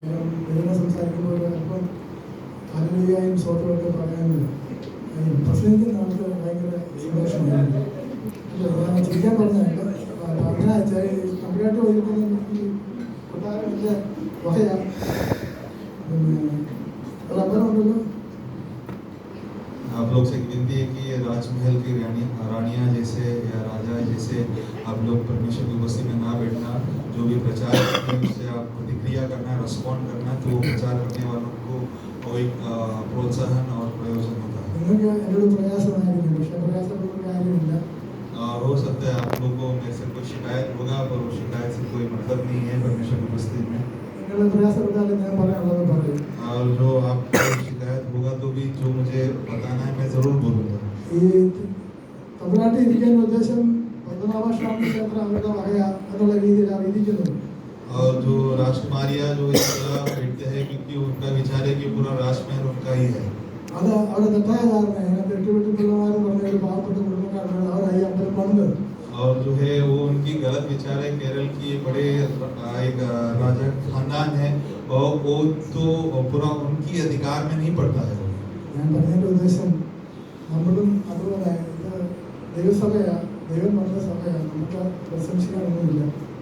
ഇതിനെ സംസാരിക്കുമ്പോൾ അല്പം ഹല്ലേലൂയയും സ്തോത്രമൊക്കെ പറയാനുണ്ട്. പ്രസംഗിക്കുന്ന ആൾക്ക് ഭയങ്കര സന്തോഷമായിരുന്നു. ഞാൻ ചിരിക്കാൻ പറഞ്ഞതല്ല, അങ്ങനെ കമ്പ്യൂട്ടർ പോയിരിക്കുന്ന ഈ കൊട്ടാരത്തിൻ്റെ വകയാണ്. റബ്ബറുണ്ടല്ലോ. आप लोग से विनती है कि राजमहल की रानियाँ जैसे या राजा जैसे आप लोग परमेश्वर की उपस्थिति में ना बैठना, जो भी प्रचार करते हैं उससे आप प्रतिक्रिया करना, रेस्पॉन्ड करना, तो प्रचार करने वालों को कोई प्रोत्साहन और प्रयोजन होता है। हो सकता है आप लोग को मेरे से कोई शिकायत होगा, पर वो शिकायत से कोई मतलब नहीं है परमेश्वर की उपस्थिति में। और जो आपको शिकायत होगा तो भी जो मुझे बताना है मैं जरूर बोलूँगा। और जो राजकुमारियाँ जो इस तरह बैठते हैं क्योंकि उनका विचार है कि पूरा राजमहल उनका ही है। और जो है वो उनकी गलत विचार है। केरल की बड़े एक राजा खानदान है और वो तो पूरा उनकी अधिकार में नहीं पड़ता है।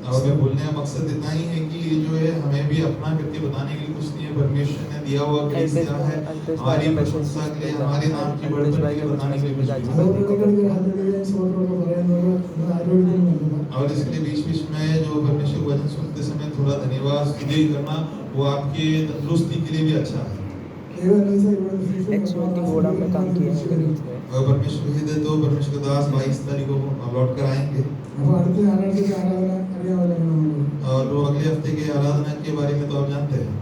और मैं बोलने का मकसद इतना ही है कि जो है हमें भी अपना करके बताने के लिए कुछ नहीं है। परमेश्वर ने दिया हुआ ग्रेस दिया है हमारी प्रशंसा के लिए, हमारे नाम की बढ़ोतरी के बताने के लिए। और इसलिए बीच बीच में जो परमेश्वर वचन सुनते समय थोड़ा धन्यवाद स्तुति करना वो आपके तंदुरुस्ती के लिए भी अच्छा है। और परमेश्वर ही दे तो परमेश्वर के दास 22 तारीख को लौट कर आएंगे। और वो अगले हफ्ते के आराधना के बारे में तो आप जानते हैं।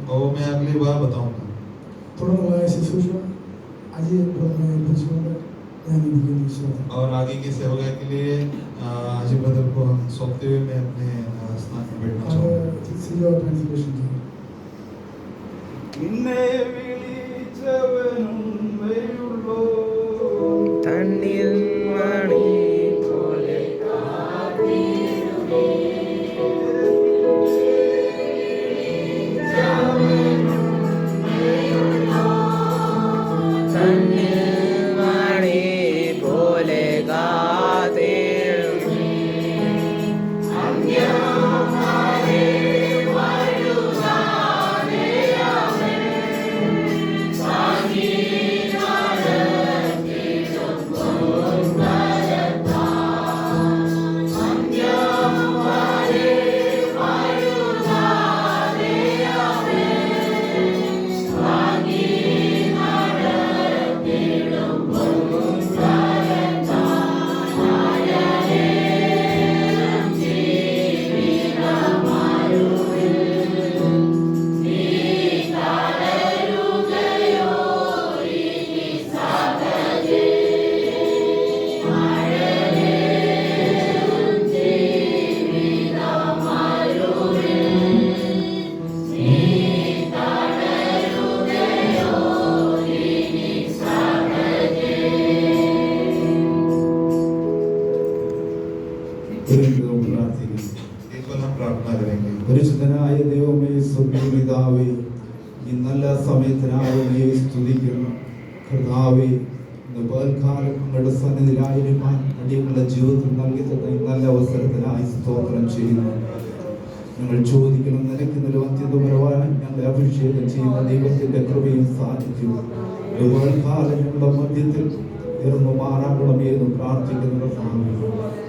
और मैं अगली बार बताऊंगा। और आगे की सेवा के लिए अजय ब्रदर को हम सौंपते हुए मैं अपने स्थान में बैठना चाहूँगा। പരിശുദ്ധനായ ദൈവമേ, സ്വർഗ്ഗപിതാവേ, ഈ നല്ല സമയത്തിനായി സ്തുതിക്കുന്നു. കർത്താവേ, ഇന്ന് പകൽക്കാലം അങ്ങയുടെ സന്നിധിയിലായിരിക്കാൻ അടിയങ്ങളുടെ ജീവിതത്തിൽ നൽകി തന്ന ഈ നല്ല അവസരത്തിനായി സ്തോത്രം ചെയ്യുന്നു. ഞങ്ങൾ ചോദിക്കണം, നിലയ്ക്കുന്നതിലും അത്യന്തപരമായി ഞങ്ങളെ അഭിഷേകം ചെയ്യുന്ന ദൈവത്തിന്റെ കൃപയും സാന്നിധ്യവും പകൽക്കാലം ഞങ്ങളുടെ മധ്യത്തിൽ ഉയർന്നു മാറാകണമേ എന്ന് പ്രാർത്ഥിക്കുന്ന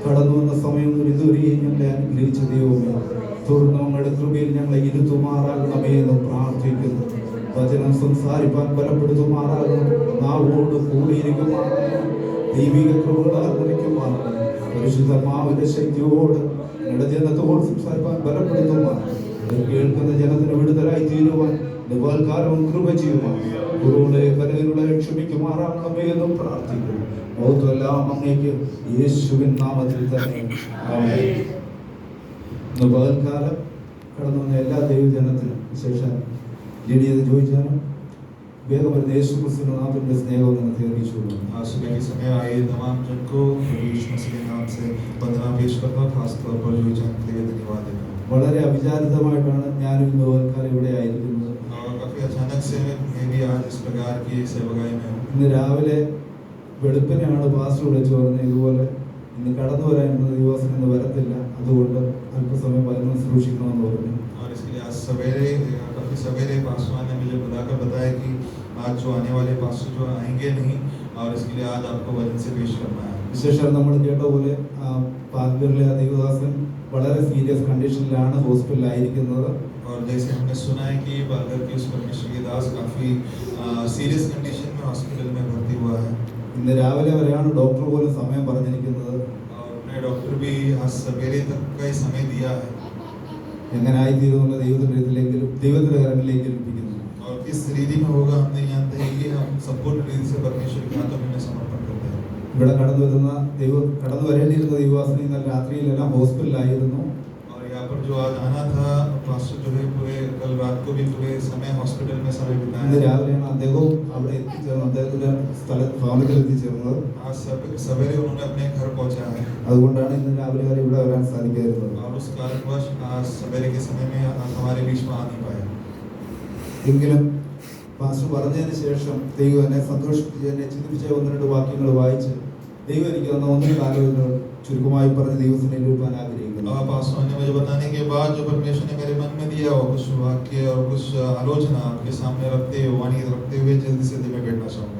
കടന്നു വന്ന സമയം ഇതുവരെയും ഞങ്ങളെ അനുഗ്രഹിച്ച ദൈവമേ, തുടർന്ന് ഞങ്ങളുടെ കൃപയിൽ ഞങ്ങളെ ഇരുത്തുമാറാകണമേ എന്ന് പ്രാർത്ഥിക്കുന്നു. വചനം സംസാരിപ്പാൻ ബലപ്പെടുത്തുമാറാകണം, നാവോട് കൂടിയിരിക്കുമാറാകണം, ദൈവിക കൃപകളാൽ നിറയ്ക്കുമാറാകണം, പരിശുദ്ധമാവിന്റെ ശക്തിയോട് ഞങ്ങളുടെ ജനത്തോട് സംസാരിപ്പാൻ ബലപ്പെടുത്തുമാറാകണം, കേൾക്കുന്ന ജനത്തിന് വിടുതലായി തീരുവാൻ കാലവും കൃപ ചെയ്യുവാൻ ഗുരുവിനെ കരകളുടെ ക്ഷമിക്കുമാറാകണമേ എന്നും പ്രാർത്ഥിക്കുന്നു. മൗത്വെല്ലാം അങ്ങേക്ക് യേശുവിൻ നാമത്തിൽ തന്നെ ആമേൻ. ഇന്ന് പകൽക്കാലം കടന്നു വന്ന എല്ലാ ദൈവജനത്തിനും വിശേഷം ലീഡിയത് ചോദിച്ചാലും വേഗം ഒരു യേശുക്രിസ്തുവിന്റെ നാമത്തിന്റെ സ്നേഹം നിങ്ങൾക്ക് അറിയിച്ചുകൊള്ളു. आज सुबह के समय आए तमाम जन को यीशु मसीह के नाम से वंदना पेश करता हूं, खासतौर पर जो जन के लिए धन्यवाद देता हूं। വളരെ അവിചാരിതമായിട്ടാണ് ഞാനും ഇന്ന് പകൽക്കാലം ഇവിടെ ആയിരിക്കുന്നത്. और काफी अचानक से मैं भी आज इस प्रकार की सेवकाई में हूँ। ഇന്ന് രാവിലെ വെളുപ്പിനെയാണ് പാസ്റ്റർ വിളിച്ചു പറഞ്ഞത് ഇതുപോലെ ഇന്ന് കടന്നു വരാനുള്ള ദിവസം ഇന്ന് വരത്തില്ല, അതുകൊണ്ട് അല്പസമയം വചനം സൂക്ഷിക്കണമെന്ന് പറഞ്ഞു. और इसके लिए आज सवेरे काफी सवेरे पास्टर ने मुझे बुलाकर बताया कि आज जो आने वाले पास्टर जो आएंगे नहीं, और इसके लिए आज आपको वचन से पेश करना है। വിശേഷം നമ്മൾ കേട്ട പോലെ പാൽബിറിലെ ദേവദാസൻ വളരെ സീരിയസ് കണ്ടീഷനിലാണ് ഹോസ്പിറ്റലിലായിരിക്കുന്നത്. और जैसे हमने सुना है कि बालगर की उस परमेश्वर के दास काफी सीरियस कंडीशन में हॉस्पिटल में भर्ती हुआ है। ഇന്ന് രാവിലെ വരെയാണ് ഡോക്ടർ പോലും സമയം പറഞ്ഞിരിക്കുന്നത്. और उन्हें डॉक्टर भी आज सवेरे तक का ही समय दिया है। എങ്ങനെ ആയിത്തീരുന്നുള്ള ദൈവത്തിന്റെ കരങ്ങളിലേക്ക് ഏൽപ്പിക്കുന്നു. और किस रीति में होगा हम नहीं जानते हैं, कि हम संपूर्ण रीति से परमेश्वर के हाथों में समर्पण करते हैं। ഇവിടെ കടന്നു വരേണ്ടിയിരുന്ന ദൈവവാസന ഇന്നലെ രാത്രിയിലെല്ലാം ഹോസ്പിറ്റലിലായിരുന്നു. और यहाँ पर जो आज आना था पास्टर जो है पूरे कल रात को भी पूरे समय हॉस्पिटल में समय ഇന്ന് बिताया। രാവിലെയാണ് അദ്ദേഹവും അവിടെ എത്തിച്ചേർന്നത്, അദ്ദേഹത്തിന്റെ ഭവനത്തിൽ എത്തിച്ചേർന്നത്. आज सवेरे उन्होंने अपने घर पहुंचा है, അതുകൊണ്ടാണ് ഇന്ന് രാവിലെ വരെ ഇവിടെ വരാൻ സാധിക്കായിരുന്നത്. और उस कारणवश आज सवेरे के समय में हमारे बीच में आ नहीं पाया। എങ്കിലും പാസ്റ്റർ പറഞ്ഞതിന് ശേഷം ദൈവം എന്നെ സന്തോഷിപ്പിച്ച് എന്നെ ചിന്തിപ്പിച്ച 1-2 വാക്യങ്ങൾ വായിച്ച് ദൈവം എനിക്ക് തന്ന 1 കാര്യങ്ങൾ ചുരുക്കമായി പറഞ്ഞ് ദൈവത്തിന് രൂപാൻ ആഗ്രഹിക്കുന്നു. और पास्टर ने मुझे बताने के बाद जो परमेश्वर ने मेरे मन में दिया वो कुछ वाक्य और कुछ आलोचना आपके सामने रखते हुए वाणी रखते हुए जल्दी से मैं बैठना चाहूँगा।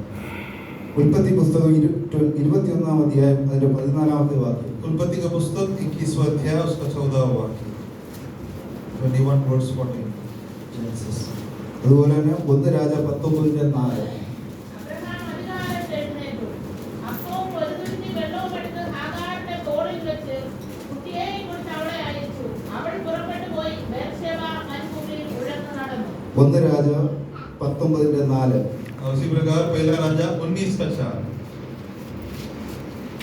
ഉൽപ്പത്തി പുസ്തകം 21-ാം അധ്യായം അതിന്റെ 14-ാമത്തെ വാക്യം. उत्पत्ति का पुस्तक 21वां अध्याय उसका 14वां वाक्य 21 verse 14 Genesis। അതുപോലെ തന്നെ 1 രാജ 19-4. അബ്രഹാം അധികാരത്തെ എഴുന്നേറ്റു. അപ്പോൾ ഒരു തുരുത്തി വെള്ളവും എടുത്ത് ഹാഗാറിന്റെ തോളിൽ വെച്ച് കുട്ടിയെയും കുറിച്ച് അവളെ അയച്ചു. അവൾ പുറപ്പെട്ടു പോയി ബേർശേബ മരുഭൂമിയിൽ ഉഴന്നു നടന്നു. 1 രാജ 19-4. और उसी प्रकार पहला राजा 19 का 4।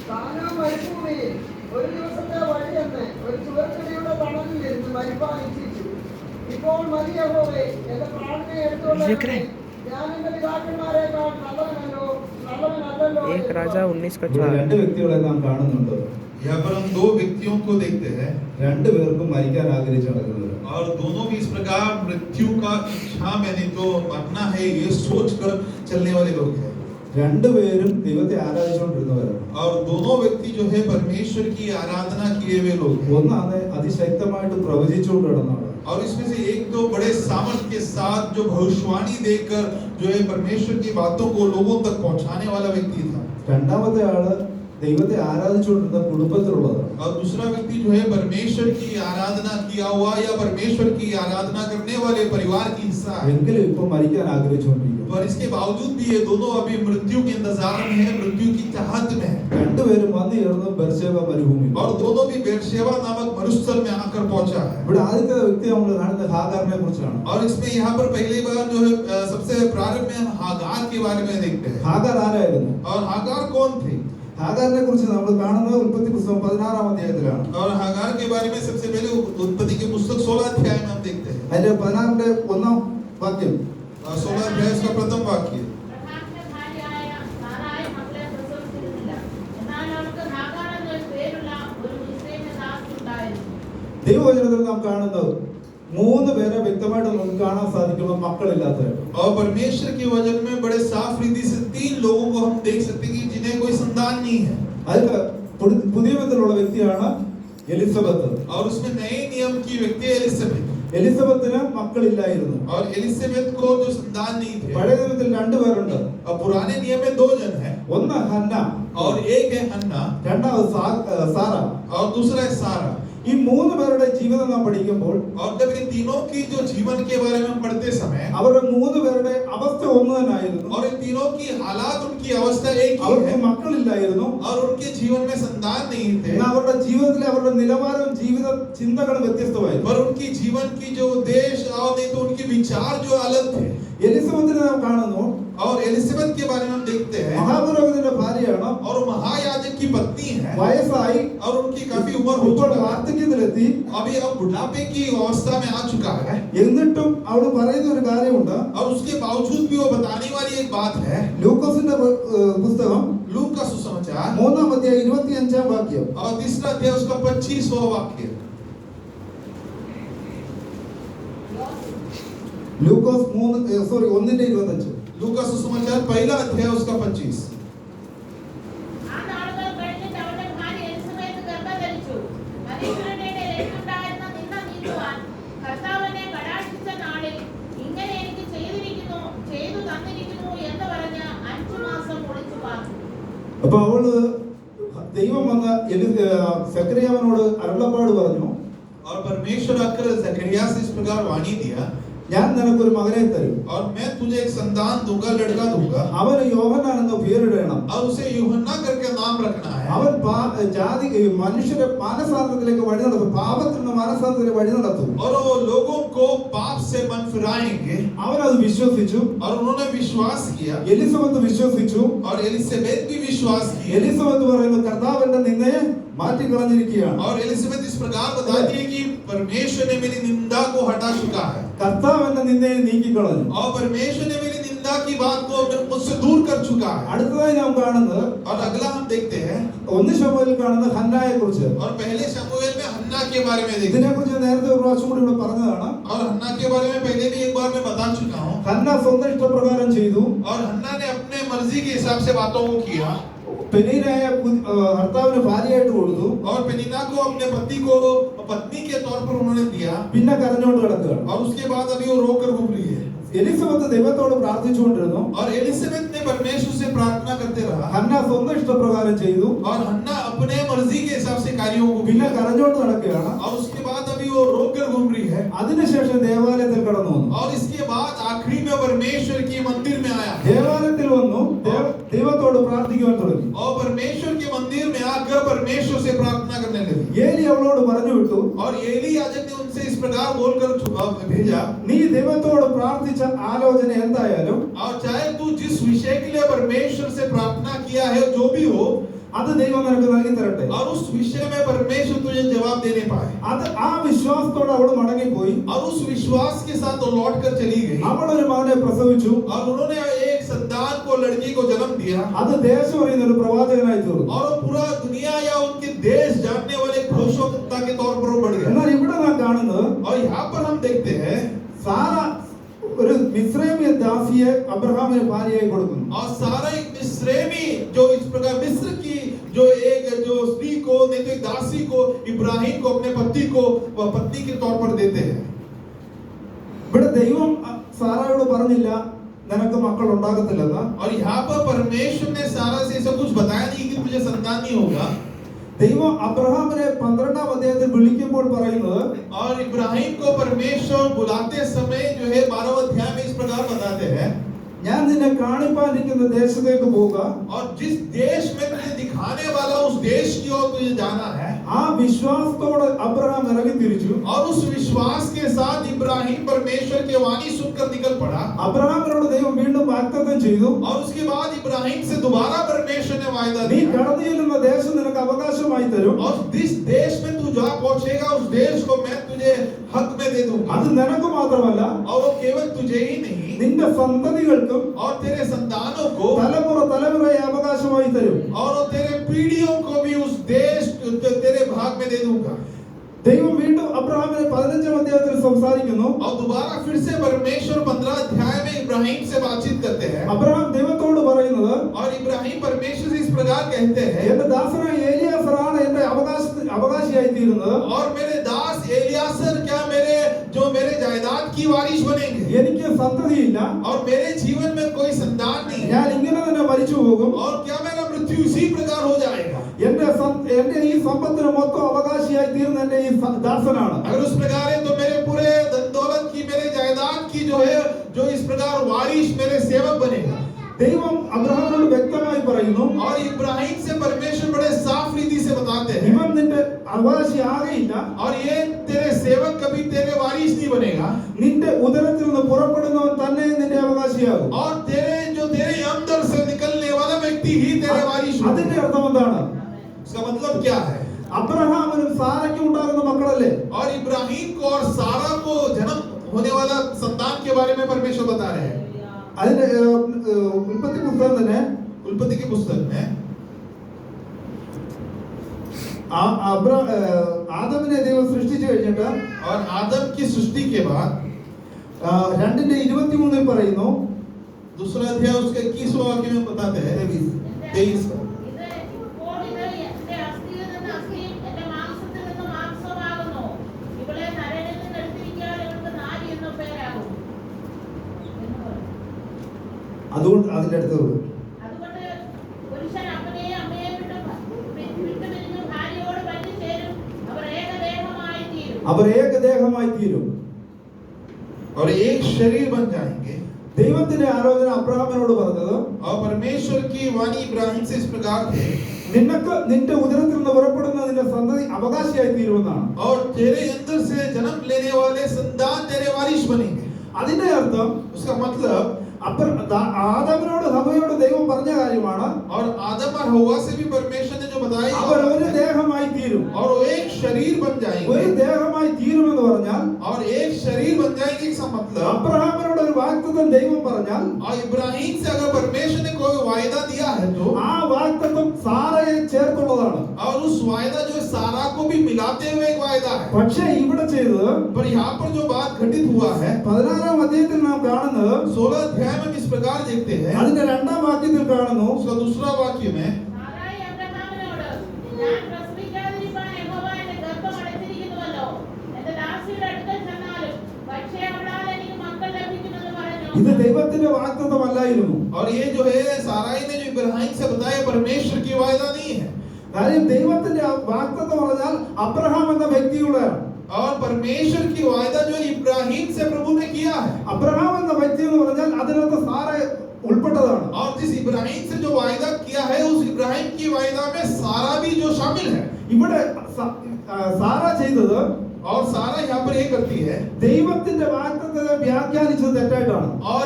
താനാ മരുഭൂമിയിൽ ഒരു ദിവസത്തെ വഴിയെന്ന് ഒരു ചുവർച്ചെടിയുടെ തണലിൽ ഇരുന്ന് മരിപ്പാൻ ഇച്ഛിച്ചു. ഇപ്പോൾ മതി യഹോവേ, എന്റെ പ്രാണനെ എടുത്തുകൊള്ളണമേ. ഞാൻ എന്റെ പിതാക്കന്മാരെക്കാൾ നല്ലവനല്ലല്ലോ. एक राजा 19 का ഇവിടെ 4। 2 വ്യക്തികളെ നാം കാണുന്നുണ്ട്. यहाँ पर हम 2 व्यक्तियों को देखते हैं, 2 പേർക്കും മരിക്കാൻ ആഗ്രഹിച്ചു നടക്കുന്നവർ. और दोनों भी इस प्रकार मृत्यु का इच्छा में नहीं तो मरना है ये सोच कर चलने वाले लोग हैं। 2 പേരും ദൈവത്തെ ആരാധിച്ചുകൊണ്ടിരുന്നവരാണ്. और दोनों व्यक्ति जो है परमेश्वर की आराधना किए हुए लोग हैं। ഒന്നാണ് അതിശക്തമായിട്ട് പ്രവചിച്ചുകൊണ്ട് നടന്നവർ. और इसमें से एक तो बड़े सामर्थ के साथ जो भविष्यवाणी देकर जो है परमेश्वर की बातों को लोगों तक पहुंचाने वाला व्यक्ति था। രണ്ടാമത്തെ ആള് ദൈവത്തെ ആരാധിച്ചുകൊണ്ടിരുന്ന കുടുംബത്തിലുള്ളതാണ്. और दूसरा व्यक्ति जो है परमेश्वर की आराधना किया हुआ या परमेश्वर की आराधना करने वाले परिवार की हिस्सा है। എങ്കിലും ഇപ്പൊ മരിക്കാൻ ആഗ്രഹിച്ചുകൊണ്ടിരിക്കുന്നു. पर इसके बावजूद भी ये दोनों अभी मृत्यु के इंतजार में है, मृत्यु की चाहत में है। 2 പേരും വന്നു ചേർന്ന് ബെർശേബ മരുഭൂമി. और दोनों भी बेरशेबा नामक मरुस्थल में आकर पहुंचा है। ഇവിടെ ആദ്യത്തെ വ്യക്തി നമ്മൾ കാണുന്നത് ഹാഗാറിനെ കുറിച്ചാണ്. और इसमें यहाँ पर पहली बार जो है सबसे प्रारंभ में हम हागार के बारे में देखते हैं। ഹാഗാർ ആരായിരുന്നു? और हागार कौन थी? ഹാഗാറിനെ കുറിച്ച് നമ്മൾ കാണുന്നത് ഉൽപ്പത്തി പുസ്തകം 16-ാം അധ്യായത്തിലാണ്. और हागार के बारे में सबसे पहले उत्पत्ति के पुस्तक 16 अध्याय में हम देखते हैं। അതിന്റെ 16-ന്റെ 1-ാം വാക്യം. 16 अध्याय का प्रथम वाक्य। അബ്രഹാമിന്റെ ഭാര്യയായ സാറായി മക്കളെ പ്രസവിച്ചിരുന്നില്ല. എന്നാൽ അവൾക്ക് ഹാഗാർ എന്നൊരു പേരുള്ള ഒരു മിസ്രൈമ്യ ദാസി ഉണ്ടായിരുന്നു. ദൈവവചനത്തിൽ നാം കാണുന്നത് 3 പേരെ വ്യക്തമായിട്ട് നമുക്ക് കാണാൻ സാധിക്കുമ്പോൾ മക്കളില്ലാത്തവർ. और परमेश्वर के वचन में बड़े साफ रीति से 3 लोगों को हम देख सकते हैं कि जिन्हें कोई संतान नहीं है। അതിൽ പുതിയ ബന്ധത്തിലുള്ള വ്യക്തിയാണ് എലിസബത്ത്. और उसमें नए नियम की व्यक्ति है एलिजाबेथ। എലിസബത്തിന് മക്കളില്ലായിരുന്നു. और एलिजाबेथ को जो संतान नहीं थे। പഴയ നിയമത്തിൽ 2 പേരുണ്ട്. और पुराने नियम में 2 जन हैं। ഒന്ന് ഹന്ന, और एक है हन्ना രണ്ടാമത് സാറ. और दूसरा है सारा। ഈ 3 പേരുടെ ജീവിതം നാം പഠിക്കുമ്പോൾ और जब इन तीनों की जो जीवन के बारे में हम पढ़ते समय അവരുടെ 3 പേരുടെ അവസ്ഥ ഒന്ന് തന്നെയായിരുന്നു. और इन तीनों की हालात उनकी अवस्था एक ही അവർക്ക് है। മക്കളില്ലായിരുന്നു. और उनके जीवन में संतान नहीं थे। എന്നാൽ അവരുടെ ജീവിതത്തിലെ അവരുടെ നിലവാരവും ജീവിത ചിന്തകളും വ്യത്യസ്തമായിരുന്നു. पर उनकी जीवन की जो उद्देश्य और नहीं तो उनके विचार जो अलग थे। എലിസബത്തിനെ നാം കാണുന്നു. और एलिजाबेथ के बारे में हम देखते हैं। മഹാപുരോഹിതന്റെ ഭാര്യയാണ്. और महायाजक की पत्नी है। വയസ്സായി और उनकी काफी उम्र हो ഇപ്പോൾ चुका है। വാർദ്ധക്യത്തിലെത്തി. अभी अब बुढ़ापे की अवस्था में आ चुका है। എന്നിട്ടും അവൾ പറയുന്ന ഒരു കാര്യമുണ്ട്. और उसके बावजूद भी वो बताने वाली एक बात है। ലൂക്കോസിന്റെ പുസ്തകം लूक का सुसमाचार 3-ാം അധ്യായം 25-ാം വാക്യം. और तीसरा अध्याय उसका 25वां वाक्य। ലൂക്കോസ് 1:25. लूका सुसमाचार पहला अध्याय उसका 25. ആ നാളുകൾ കഴിഞ്ഞിട്ട് അവന്റെ ഭാര്യ എലിസബെത്ത് ഗർഭം ധരിച്ചു. മനുഷ്യരുടെ ഇടയിലുണ്ടായിരുന്ന നിന്ന നീക്കുവാൻ കർത്താവിനെ കടാക്ഷിച്ച നാളിൽ ഇങ്ങനെ എനിക്ക് ചെയ്തു തന്നിരിക്കുന്നു എന്ന് പറഞ്ഞ് 5 മാസം ഒളിച്ചു പാർത്തു. അപ്പൊ അവള് ദൈവം വന്ന സെക്രയാവിനോട് അരുളപ്പാട് പറഞ്ഞു, और परमेश्वर आकर जकरिया से इस प्रकार वाणी दिया, ഞാൻ നിനക്കൊരു മകനെ തരും, और मैं तुझे एक संतान दूंगा, लड़का दूंगा, അവന് യോഹന്നാൻ എന്ന് പേരിടണം, और उसे यूहन्ना करके नाम रखना है. അവൻ മനുഷ്യരെ മാനസാന്തരത്തിലേക്ക് വഴി നടത്തും, പാപത്തിൽ നിന്ന് മാനസാന്തരത്തിലേക്ക് വഴി നടത്തും. और वो लोगों को पाप से मन फिराएंगे. അവൻ അത് വിശ്വസിച്ചു. और उन्होंने विश्वास किया, എലിസബത്ത് വിശ്വസിച്ചു. और एलिसबेथ भी विश्वास की. എലിസബത്ത് പറയുന്നു, കർത്താവിന്റെ നിന്നയെ മാറ്റിക്കളഞ്ഞിരിക്കുകയാണ്. और एलिसबेथ इस प्रकार बताती है कि परमेश्वर ने मेरी निंदा को हटा चुका है, കർത്താവിന്റെ നിന്നയെ നീക്കിക്കളഞ്ഞു. और परमेश्वर ने मेरी निंदा की बात को मुझसे दूर कर चुका है. അടുത്തതായി നാം കാണുന്നത്, और अगला हम देखते हैं, 1 ശമൂവേലിൽ കാണുന്ന ഹന്നായെ കുറിച്ച്. और पहले शमूएल में हन्ना के बारे में देखते ഇതിനെ हैं. കുറിച്ച് നേരത്തെ ഒരു പ്രാവശ്യം കൂടി ഇവിടെ പറഞ്ഞതാണ്. और हन्ना के बारे में पहले भी एक बार मैं बता चुका हूँ. ഹന്ന സ്വന്തം ഇഷ്ടപ്രകാരം ചെയ്തു. और हन्ना ने अपने मर्जी के हिसाब से बातों को किया, പെനീനയെ ഭർത്താവിന് ഭാര്യയായിട്ട് കൊടുത്തു. और पेनिन्ना को अपने पति को पत्नी के तौर पर उन्होंने दिया. പിന്നെ കരഞ്ഞുകൊണ്ട് കിടക്കുകയാണ്. और उसके बाद अभी वो रोकर घूम रही है. എലിസബത്ത് ദൈവത്തോട് പ്രാർത്ഥിച്ചുകൊണ്ടിരുന്നു. और एलिसबेथ ने परमेश्वर से प्रार्थना करते रहा, ഹന്ന സ്വന്തം ഇഷ്ടപ്രകാരം ചെയ്തു. और हन्ना अपने मर्जी के हिसाब से कार्यों को പിന്നെ किया. കരഞ്ഞുകൊണ്ട് നടക്കുകയാണ്. और उसके बाद अभी वो रोकर घूम रही है. അതിനുശേഷം ദേവാലയത്തിൽ കടന്നു വന്നു. और इसके बाद आखिरी में परमेश्वर के मंदिर में आया, ദേവാലയത്തിൽ വന്നു ദൈവത്തോട് പ്രാർത്ഥിക്കുവാൻ തുടങ്ങി. और परमेश्वर के मंदिर में आकर परमेश्वर से प्रार्थना करने लगी. ഏലി അവളോട് പറഞ്ഞു വിട്ടു, और एली याजक ने उनसे इस प्रकार बोलकर भेजा, നീ ദൈവത്തോട് പ്രാർത്ഥിച്ച ആലോചന എന്തായാലും और चाहे तू जिस विषय के लिए परमेश्वर से प्रार्थना किया है जो भी हो, അത് ദൈവം നിനക്ക് നൽകി തരട്ടെ. और उस विषय में परमेश्वर तुझे जवाब देने पाए. അത് ആ വിശ്വാസത്തോടെ അവൾ മടങ്ങിപ്പോയി. और उस विश्वास के साथ वो लौट कर चली गई, അവൾ ഒരു മകനെ പ്രസവിച്ചു. और उन्होंने एक संतान को, लड़की को जन्म दिया. അത് ദേശം അറിയുന്ന ഒരു പ്രവാചകനായി തീർന്നു. और वो पूरा दुनिया या उनके देश जानने वाले घोषवक्ता के तौर पर वो बढ़ गया. എന്നാൽ ഇവിടെ നാം കാണുന്നത്, और यहाँ पर हम देखते हैं, സാറ ഒരു മിസ്രൈമിയ ദാസിയെ അബ്രഹാമിന് ഭാര്യയായി കൊടുക്കുന്നു. और सारा एक मिस्रेमी जो इस प्रकार मिस्र की जो स्त्री को, नहीं तो एक दासी को, इब्राहिम को अपने पत्नी के तौर पर देते हैं. ഇവിടെ ദൈവം സാറായോട് പറഞ്ഞില്ല നിനക്ക് മക്കൾ ഉണ്ടാകത്തില്ലെന്ന്. और यहाँ पर परमेश्वर ने सारा से ऐसा कुछ बताया नहीं कि तुझे संतान नहीं होगा. ദൈവം അബ്രഹാമിനെ 12-ാം അധ്യായത്തിൽ വിളിക്കുമ്പോൾ പറയുന്നത്, और इब्राहिम को परमेश्वर बुलाते समय जो है 12वें अध्याय में इस प्रकार बताते हैं, ഞാൻ നിന്നെ കാണിപ്പാനിരിക്കുന്ന ദേശത്തേക്ക് പോവുക. और जिस देश में तुझे दिखाने वाला उस देश की ओर तुझे जाना है. ആ വിശ്വാസത്തോടെ അബ്രഹാം ഇറങ്ങി തിരിച്ചു. और उस विश्वास के साथ इब्राहिम परमेश्वर की वाणी सुनकर निकल पड़ा. അബ്രഹാമിനോട് ദൈവം വീണ്ടും വാഗ്ദത്തം ചെയ്തു, और उसके बाद इब्राहिम से दोबारा परमेश्वर ने वायदा നീ दिया, കടന്നു ചെല്ലുന്ന ദേശം നിനക്ക് അവകാശമായി തരും. और जिस देश में तू जा पहुंचेगा उस देश को मैं तुझे हक में दे दूंगा. അത് നിനക്ക് മാത്രമല്ല, और वो केवल तुझे ही नहीं, നിന്റെ സന്തതികൾക്കും और तेरे संतानों को, തലമുറയെ അവകാശമായി തരും. और वो तेरे पीढ़ियों को भी उस देश तेरे भाग में दे दूंगा. ദൈവം വീണ്ടും അബ്രഹാമിനെ 15-ാം അധ്യായത്തിൽ സംസാരിക്കുന്നു. और दोबारा फिर से परमेश्वर 15 अध्याय में इब्राहिम से बातचीत करते हैं. അബ്രഹാം ദൈവത്തോട് പറയുന്നത്, और इब्राहिम परमेश्वर से इस प्रकार कहते हैं, എന്റെ ദാസനായ ഏലിയാസറാണ് എന്റെ അവകാശിയായി തീരുന്നത്. और मेरे दास एलियासर क्या मेरे जायदाद की वारिश बनेंगे. എനിക്ക് സന്തതിയില്ല, और मेरे जीवन में कोई संतान नहीं है. ഞാൻ इങ്ങനെ തന്നെ മരിച്ചു പോകും. और क्या मेरा मृत्यु इसी प्रकार हो जाएगा. എന്റെ ഈ സമ്പത്തിന് മൊത്തം അവകാശിയായി തീരുന്ന എന്റെ ഈ ദാസനാണ്. अगर उस प्रकार है तो मेरे पूरे धन दौलत की, मेरे जायदाद की जो इस प्रकार वारिश मेरे सेवक बनेगा. ദൈവം അബ്രഹാമിനോട് വ്യക്തമായി പറയുന്നു, और इब्राहिम से परमेश्वर बड़े साफ रीति से बताते हैं, ഇവൻ നിന്റെ അവകാശി ആകയില്ല, और ये तेरे सेवक कभी तेरे वारिस नहीं बनेगा. നിന്റെ ഉദരത്തിൽ നിന്ന് പുറപ്പെടുന്നവൻ തന്നെ നിന്റെ അവകാശിയാകും. और तेरे अंदर से निकलने वाला व्यक्ति ही तेरे वारिस होगा. അതിന്റെ അർത്ഥം എന്താണ്? इसका मतलब क्या है? അബ്രഹാമിനും സാറയ്ക്കും ഉണ്ടാകുന്ന മക്കളല്ലേ? और इब्राहिम को और सारा को जन्म होने वाला संतान के बारे में परमेश्वर बता रहे हैं. അതിന്റെ ഉൽപ്പത്തി പുസ്തകം തന്നെ उत्पत्ति के पुस्तक में ആദമിനെ ദൈവം സൃഷ്ടിച്ചു കഴിഞ്ഞിട്ട് और आदम की सृष्टि के बाद 2ന്റെ 23 പറയുന്നു. दूसरा अध्याय उसके 21वें वाक्य में बताते हैं 23 ഇത് ഇപ്പോൾ ഇത് എന്റെ അസ്ഥിയിൽ നിന്ന് അസ്ഥിയും എന്റെ മാംസത്തിൽ നിന്ന് മാംസമാകുന്നു. ഇവളെ നരനിൽ നിന്ന് എടുത്തിരിക്കാൻ ഇവൾക്ക് നാരി എന്ന പേരാകും എന്ന് പറഞ്ഞു. അതുകൊണ്ട് അതിന്റെ അടുത്തത് അതുകൊണ്ട് പുരുഷൻ അപ്പനെയും അമ്മയെയും വിട്ടുപിരിഞ്ഞു ഭാര്യയോട് പറ്റിച്ചേരും. അവർ ഏകദേഹമായി തീരും. അവർ ഏകദേഹമായി തീരും. और एक शरीर बन जाएंगे. ദൈവത്തിന്റെ ആലോചന അബ്രഹാമിനോട് പറഞ്ഞത്, और परमेश्वर की वाणी इब्राहिम से इस प्रकार थे, നിനക്ക് നിന്റെ ഉദരത്തിൽ നിന്ന് പുറപ്പെടുന്ന നിന്റെ സന്തതി അവകാശിയായി തീരുമെന്നാണ്. और तेरे अंदर से जन्म लेने वाले संतान तेरे वारिस बनेंगे. അതിന്റെ അർത്ഥം उसका मतलब ആദമിനോട് ഹവയോട് ദൈവം പറഞ്ഞ കാര്യമാണ്, और आदम और हव्वा से भी परमेश्वर ने जो बताया അവർ ഒരു ദേഹമായി തീരും. और वो एक शरीर बन ഒരു जाएंगे. ദേഹമായി തീരുമെന്ന് പറഞ്ഞാൽ और एक शरीर बन जाएंगे इसका मतलब, അബ്രഹാമിനോട് ഒരു വാഗ്ദത്തം ദൈവം പറഞ്ഞാൽ और इब्राहिम से अगर परमेश्वर ने कोई वायदा दिया है तो, ആ വാഗ്ദത്തം സാറയെ ചേർത്തുള്ളതാണ്. और उस वायदा जो सारा को भी मिलाते हुए एक वायदा है. പക്ഷേ ഇവിടെ ചെയ്തത്, पर यहाँ पर जो बात घटित हुआ है 16 അധ്യായത്തിൽ നാം കാണുന്നത്, 16 अध्याय में हम इस प्रकार देखते हैं. അതിന്റെ 2ാം വാക്യത്തിൽ കാണുന്നു, उसका दूसरा वाक्य में, സാറായി അബ്രഹാമിനോട്, ഞാൻ പ്രസവിക്കാതിരിക്കാൻ യഹോവ എന്റെ ഗർഭം അടച്ചിരിക്കുന്നുവല്ലോ. എന്റെ ദാസിയുടെ അടുക്കൽ ചെന്നാലും പക്ഷേ അവളാൽ എനിക്ക് മക്കൾ ലഭിക്കുമെന്ന് പറഞ്ഞു. ഇത് ദൈവത്തിന്റെ വാഗ്ദത്തമല്ലായിരുന്നു. और ये जो है साराई ने जो इब्राहिम से बताया परमेश्वर की वायदा नहीं है. കാര്യം ദൈവത്തിന്റെ വാഗ്ദത്തം പറഞ്ഞാൽ അബ്രഹാം എന്ന വ്യക്തിയുടെയാണ്. और परमेश्वर की वायदा जो इब्राहिम से प्रभु ने किया है, അബ്രഹാം എന്ന വ്യക്തി എന്ന് പറഞ്ഞാൽ അതിനകത്ത് സാറ ഉൾപ്പെട്ടതാണ്. और जिस इब्राहिम से जो वायदा किया है उस इब्राहिम की वायदा में सारा भी जो शामिल है. ഇവിടെ സാറ ചെയ്തത്, और सारा यहाँ पर ये करती है, ദൈവത്തിന്റെ വാഗ്ദത്തത്തെ വ്യാഖ്യാനിച്ചത് തെറ്റായിട്ടാണ്. और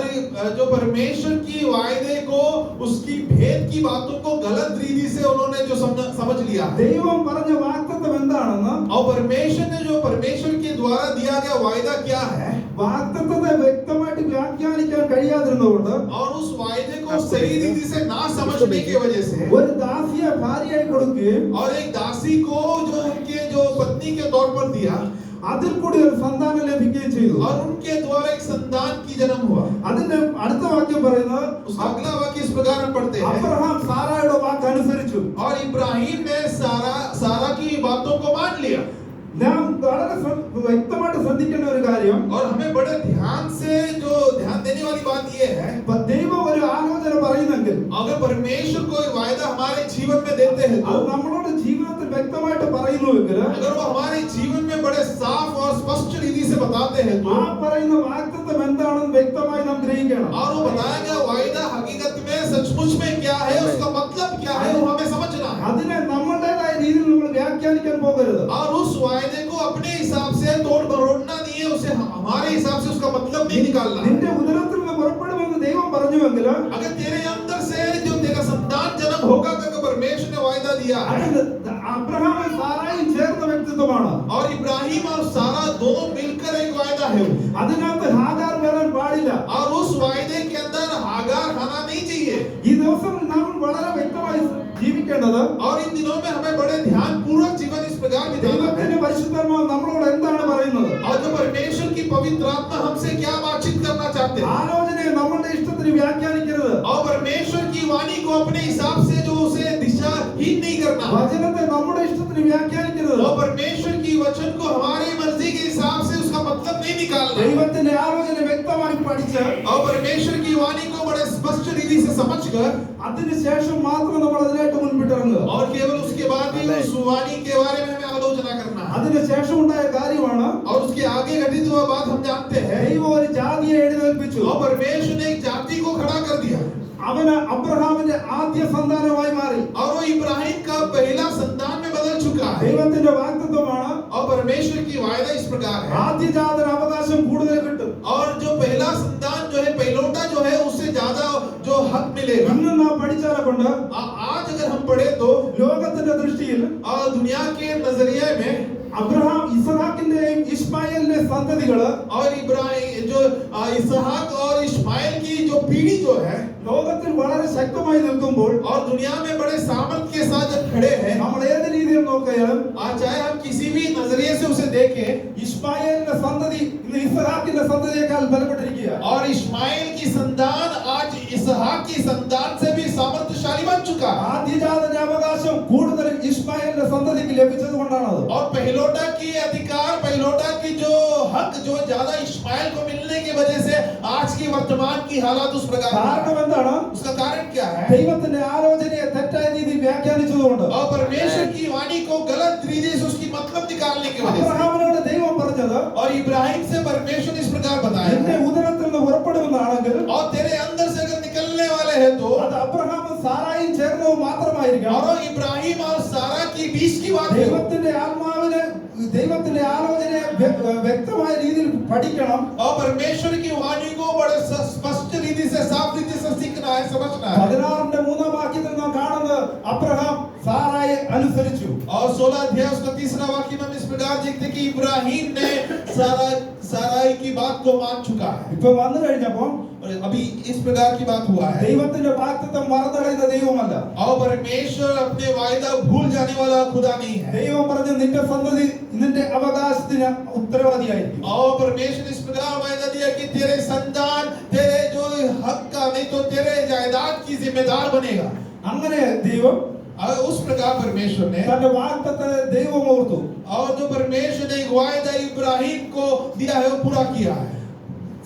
जो परमेश्वर की वायदे को, उसकी भेद की बातों को गलत रीति से उन्होंने जो समझ लिया. ദൈവം പറഞ്ഞ വാഗ്ദത്തം എന്താണെന്ന്, और परमेश्वर ने जो परमेश्वर के द्वारा दिया गया वायदा क्या है, വാഗ്ദത്തത്തെ വ്യക്തമായിട്ട് വ്യാഖ്യാനിക്കാൻ കഴിയാതിരുന്നതുകൊണ്ട് और उस वायदे को सही रीति से ना समझने की वजह से, ഒരു ദാസിയെ ഭാര്യയായി കൊടുക്കുകയും और एक दासी को जो उनके जो पत्नी के तौर पर दिया, അതിൽ കൂടി ഒരു സന്താനം ലഭിക്കുകയും ചെയ്തു. और उनके द्वारा एक संतान की जन्म हुआ. അതിന്റെ അടുത്ത വാക്യം പറയുന്നത്, उसका अगला वाक्य इस प्रकार हम पढ़ते हैं, അബ്രഹാം സാറായുടെ വാക്ക് അനുസരിച്ചു. और इब्राहिम ने सारा की बातों को मान लिया. നാം വളരെ വ്യക്തമായിട്ട് ശ്രദ്ധിക്കേണ്ട ഒരു കാര്യം, और हमें बड़े ध्यान से जो ध्यान देने वाली बात ये है, ദൈവം ഒരു ആലോചന പറയുന്നെങ്കിൽ, अगर परमेश्वर कोई वायदा हमारे जीवन में देते हैं അത് तो, നമ്മളോട് ജീവിതത്തിൽ വ്യക്തമായിട്ട് പറയുന്നുവെങ്കിൽ, अगर वो हमारे जीवन में बड़े साफ और स्पष्ट रीति से बताते हैं ആ तो, പറയുന്ന വാഗ്ദത്തം എന്താണെന്ന് വ്യക്തമായി നാം ഗ്രഹിക്കണം. और वो बताया गया वायदा हकीकत में सचमुच में क्या है, उसका मतलब क्या है, वो हमें समझना है. അതിനെ നമ്മുടേതായ രീതിയിൽ നമ്മൾ വ്യാഖ്യാനിക്കാൻ പോകരുത്. और उस वायदे को अपने हिसाब से तोड़ मरोड़ना नहीं है, उसे हमारे हिसाब से उसका मतलब नहीं निकालना है. നിന്റെ ഉദരത്തിൽ നിന്ന് പുറപ്പെടുമെന്ന് ദൈവം പറഞ്ഞുവെങ്കിൽ, अगर तेरे अंदर से जो तेरा संतान जन्म होगा करके परमेश्वर ने वायदा दिया है, അത് അബ്രഹാമും സാറായും ചേർന്ന വ്യക്തിത്വമാണ്. और इब्राहिम और सारा दोनों मिलकर एक वायदा है वो. അതിനകത്ത് ഹാഗാർ വരാൻ പാടില്ല. और उस वायदे के अंदर हागार आना नहीं चाहिए. ഈ ദിവസം നാം വളരെ വ്യക്തമായി ജീവിക്കേണ്ടത്, और इन दिनों में हमें बड़े ध्यान पूर्वक जीवन इस प्रकार बिताना है. ദൈവത്തിന്റെ പരിശുദ്ധാത്മാവ് നമ്മളോട് എന്താണ് പറയുന്നത്, और जो परमेश्वर की पवित्र आत्मा हमसे क्या बातचीत करना चाहते हैं, ആലോചനയെ നമ്മളുടെ ഇഷ്ടത്തിന് വ്യാഖ്യാനിക്കരുത്. और परमेश्वर की वाणी को अपने हिसाब से जो उसे दिशाहीन नहीं करना, വചനത്തെ നമ്മുടെ ഇഷ്ടത്തിന് വ്യാഖ്യാനിക്കരുത്. और परमेश्वर की वचन को हमारी मर्जी के हिसाब से उसका मतलब नहीं निकालना. ദൈവത്തിന്റെ ആലോചന വ്യക്തമായി പഠിച്ച് और परमेश्वर की वाणी को बड़े स्पष्ट रीति से समझकर, അതിനുശേഷം മാത്രം നമ്മൾ അതിനായിട്ട് മുൻപിട്ടിറങ്ങുക. और केवल उसके बाद ही उस वाणी के बारे में हमें आलोचना करना है. അതിനുശേഷം ഉണ്ടായ കാര്യമാണ്, और उसके आगे घटित हुआ बात हम जानते हैं, ദൈവം ഒരു ജാതിയെ എഴുന്നേൽപ്പിച്ചു. और परमेश्वर ने एक जाति को खड़ा कर दिया, അവന് അബ്രഹാമിന്റെ ആദ്യ സന്താനമായി മാറി. और वो इब्राहिम का पहला संतान में बदल चुका है. ദൈവത്തിന്റെ വാഗ്ദത്തമാണ്, और परमेश्वर की वायदा इस प्रकार है, ആദ്യജാതന് അവകാശം കൂടുതൽ കിട്ടും. और जो पहला संतान जो है, पहलौठा जो है, उससे ज्यादा जो हक मिलेगा. ഇന്ന് നാം പഠിച്ചാലെ കൊണ്ട് आज अगर हम पढ़े तो ലോകത്തിന്റെ ദൃഷ്ടിയിൽ दुनिया के नजरिए में അബ്രഹാം ഇസ്ഹാക്കിന്റെയും ഇസ്മായിലിന്റെയും സന്തതികള് और इब्राहिम जो इसहाक और इस्माइल की जो पीढ़ी जो है, ലോകത്തിൽ വളരെ ശക്തമായി നിൽക്കുമ്പോൾ, और दुनिया में बड़े सामर्थ के साथ जब खड़े हैं, നമ്മൾ ഏത് രീതിയിൽ നോക്കിയാലും आज चाहे हम किसी भी नजरिए से उसे देखें, ഇസ്മായിലിന്റെ സന്തതി ഇന്ന് ഇസ്ഹാക്കിന്റെ ഇസ്ഹാക്കിന്റെ സന്തതിയേക്കാൾ ബലപ്പെട്ടിരിക്കുക. और इश्माइल की संतान आज इसहाक की संतान से भी सामर्थ्यशाली बन चुका है। ആദ്യജാതന്റെ അവകാശം കൂടുതൽ ഇസ്മായേലിന്റെ സന്തതിക്ക് ലഭിച്ചതുകൊണ്ടാണ്. और पहलोटा की अधिकार, पहलोटा की जो हक जो ज्यादा इश्माइल को मिलने की वजह से आज की वर्तमान की हालात उस प्रकार की है। കാരണം എന്താണ്? उसका कारण क्या है? ദൈവത്തിന്റെ ആലോചനയെ തെറ്റായ രീതിയിൽ വ്യാഖ്യാനിച്ചതുകൊണ്ട്. और परमेश्वर की वाणी को गलत तरीके से उसकी मतलब निकालने की वजह से। അബ്രഹാമിനോട് ദൈവം പറഞ്ഞത്, और इब्राहिम से परमेश्वर इस प्रकार बताया, നിന്റെ ഉദരത്തിൽ നിന്ന് പുറപ്പെടുന്നതാണെങ്കിൽ और तेरे अंदर से अगर निकलने वाले हैं तो, അത് അബ്രഹാമും സാറായും ചേർന്നത് മാത്രമായിരിക്കണം. और इब्राहिम और सारा की बीच की बात है। ദൈവത്തിന്റെ ആത്മാവിനെ, ദൈവത്തിന്റെ ആലോചനയെ വ്യക്തമായ രീതിയിൽ പഠിക്കണം. और परमेश्वर की वाणी को बड़े स्पष्ट रीति से, साफ रीति से सीखना है, समझना है। 16ന്റെ 3-ാം വാക്യത്തിൽ നാം കാണുന്നത് അബ്രഹാം സാറായെ അനുസരിച്ചു. और 16 अध्याय उसका 3रा वाक्य में हम इस प्रकार देखते हैं कि इब्राहिम ने साराई की बात को मान चुका है। ഇപ്പൊ വന്നു കഴിഞ്ഞപ്പോൾ और अभी इस प्रकार की बात हुआ है। ദൈവത്തിന്റെ വാഗ്ദത്തം മറന്നുകളയുന്ന ദൈവമല്ല. और परमेश्वर अपने वायदा भूल जाने वाला खुदा नहीं है। ദൈവം പറഞ്ഞു, നിന്റെ സന്തതി നിന്റെ അവകാശത്തിന് ഉത്തരവാദിയായിരിക്കും. और परमेश्वर इस प्रकार वायदा दिया कि तेरे संतान तेरे जो हक का नहीं तो तेरे जायदाद की जिम्मेदार बनेगा। അങ്ങനെ ദൈവം और उस प्रकार परमेश्वर ने, തന്റെ വാഗ്ദത്തത്തെ ദൈവം ഓർത്തു. और जो परमेश्वर ने एक वायदा इब्राहिम को दिया है वो पूरा किया है।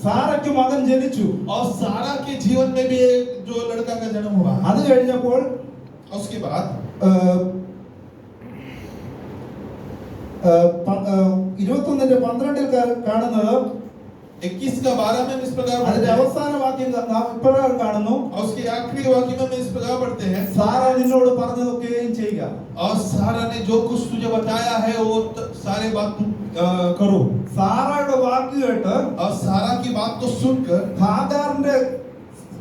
സാറയ്ക്ക് മകൻ ജനിച്ചു. और सारा के जीवन में भी एक जो लड़का का जन्म हुआ। അത് കഴിഞ്ഞപ്പോൾ उसके बाद 21-12 കാണുന്നത് 21 का 12 में हम इस प्रकार അതിന്റെ पढ़ते हैं। അവസാന വാക്യം നാം ഇപ്രകാരം കാണുന്നു, और उसके आखिरी वाक्य में हम इस प्रकार पढ़ते हैं, സാറ നിന്നോട് പറഞ്ഞതൊക്കെയും ചെയ്യുക. और सारा ने जो कुछ तुझे बताया है वो सारे बात तू करो। സാറയുടെ വാക്ക് കേട്ട് और सारा की बात को सुनकर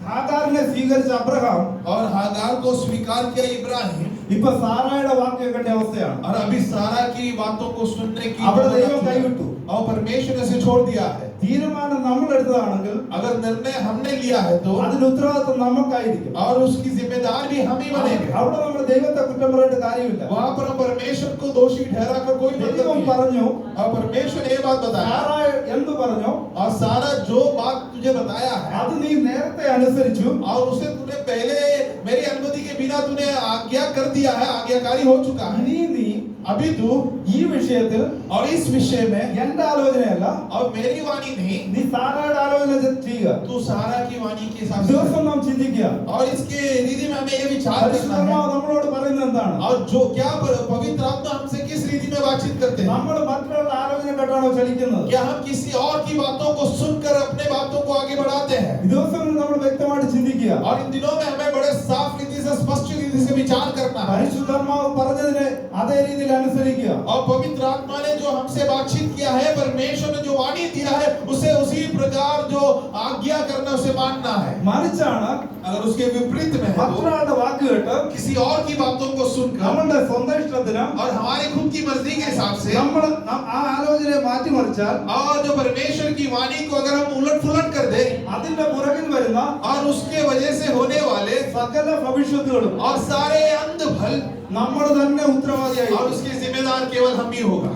ഹാഗാറിനെ സ്വീകരിച്ച അബ്രഹാം और हागार को स्वीकार किया इब्राहिम। ഇപ്പൊ സാറായുടെ വാക്ക് കേൾക്കേണ്ട അവസ്ഥയാണ്. और अभी सारा की बातों को सुनने की അവിടെ ദൈവം കൈവിട്ടു. और परमेश्वर ने उसे छोड़ दिया है। തീരുമാനം നമ്മൾ എടുത്തതാണെങ്കിൽ अगर निर्णय हमने लिया है तो, അതിന്റെ ഉത്തരവാദിത്വം നമുക്കായിരിക്കും. और उसकी जिम्मेदार भी हम ही बनेंगे। അവിടെ നമ്മൾ ദൈവത്തെ കുറ്റം പറയേണ്ട കാര്യമില്ല. वहां पर हम परमेश्वर को दोषी ठहरा कर कोई मतलब ദൈവം नहीं है। പറഞ്ഞു, और परमेश्वर ने ये बात बताया, സാറ എന്ത് പറഞ്ഞു और सारा जो बात तुझे बताया है അത് നീ നേരത്തെ അനുസരിച്ചു. और उसे तूने पहले मेरी अनुमति के बिना तूने आज्ञा कर दिया है, आज्ञाकारी हो चुका है। ഇനി നീ अभी तू ഈ വിഷയത്തിൽ और इस विषय में എന്റെ ആലോചനയല്ല, और मेरी वाणी नहीं, നീ സാറയുടെ ആലോചന ചെയ്യുക. तू सारा की वाणी के हिसाब ദിവസം से। നാം ചിന്തിക്കുക, और इसके रीति में हमें ये विचार करना പരിശുദ്ധാത്മാവ് है, നമ്മളോട് പറയുന്നത് എന്താണ്? और जो क्या पवित्र आत्मा हमसे किस रीति में बातचीत करते हैं। നമ്മൾ മറ്റുള്ള ആലോചന കേട്ടാണോ ചലിക്കുന്നത്? क्या हम किसी और की बातों को सुनकर अपने बातों को आगे बढ़ाते हैं। ഈ ദിവസങ്ങളിൽ നമ്മൾ വ്യക്തമായിട്ട് ചിന്തിക്കുക, और इन दिनों में हमें बड़े साफ रीति से, स्पष्ट रीति से विचार करना है। പരിശുദ്ധാത്മാവ് പറഞ്ഞതിനെ അതേ രീതിയിൽ അനുസരിക്കുക. और पवित्र आत्मा ने जो हमसे बातचीत किया है, परमेश्वर ने जो वाणी दिया है, उसे उसी प्रकार जो आज्ञा करना, उसे मानना है। മറിച്ചാണ് अगर उसके विपरीत में है तो, മറ്റൊരാളുടെ വാക്ക് കേട്ട് किसी और की बातों को सुनकर നമ്മളുടെ സ്വന്തം ഇഷ്ടത്തിന് और हमारे खुद की मर्जी के हिसाब से, നമ്മൾ ആ ആലോചനയെ മാറ്റിമറിച്ചാൽ और जो परमेश्वर की वाणी को अगर हम उलट पुलट कर दे, അതിന്റെ പുറകിൽ വരുന്ന और उसके वजह से होने वाले സകല ഭവിഷ്യത്തുകളും और सारे अंध फल, നമ്മൾ തന്നെ ഉത്തരവാദിയായി. और उसके जिम्मेदार केवल हम ही होगा।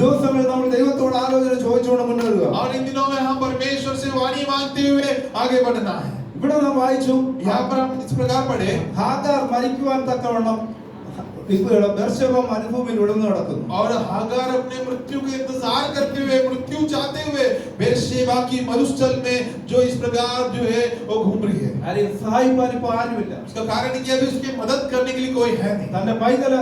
ദിവസങ്ങളിൽ നമ്മൾ ദൈവത്തോട് ആലോചന ചോദിച്ചുകൊണ്ട് മുന്നേറുക. और इन दिनों में हम परमेश्वर से वाणी मांगते हुए आगे बढ़ना है। ഇവിടെ നാം വായിച്ചു, यहाँ पर हम इस प्रकार पढ़े, ഹാഗാർ മരിക്കുവാൻ തക്കവണ്ണം ബേർശേബ മരുഭൂമിയിൽ ഉഴന്നു നടക്കുന്നു. और हागार अपने मृत्यु के इंतजार करते हुए, मृत्यु चाहते हुए बेरशेबा की मरुस्थल में जो इस प्रकार जो है वो घूम रही है। ആരെയും സഹായിക്കാൻ ഇപ്പൊ ആരുമില്ല. उसका कारण ये है कि उसकी मदद करने के लिए कोई है नहीं, തന്റെ പൈതല്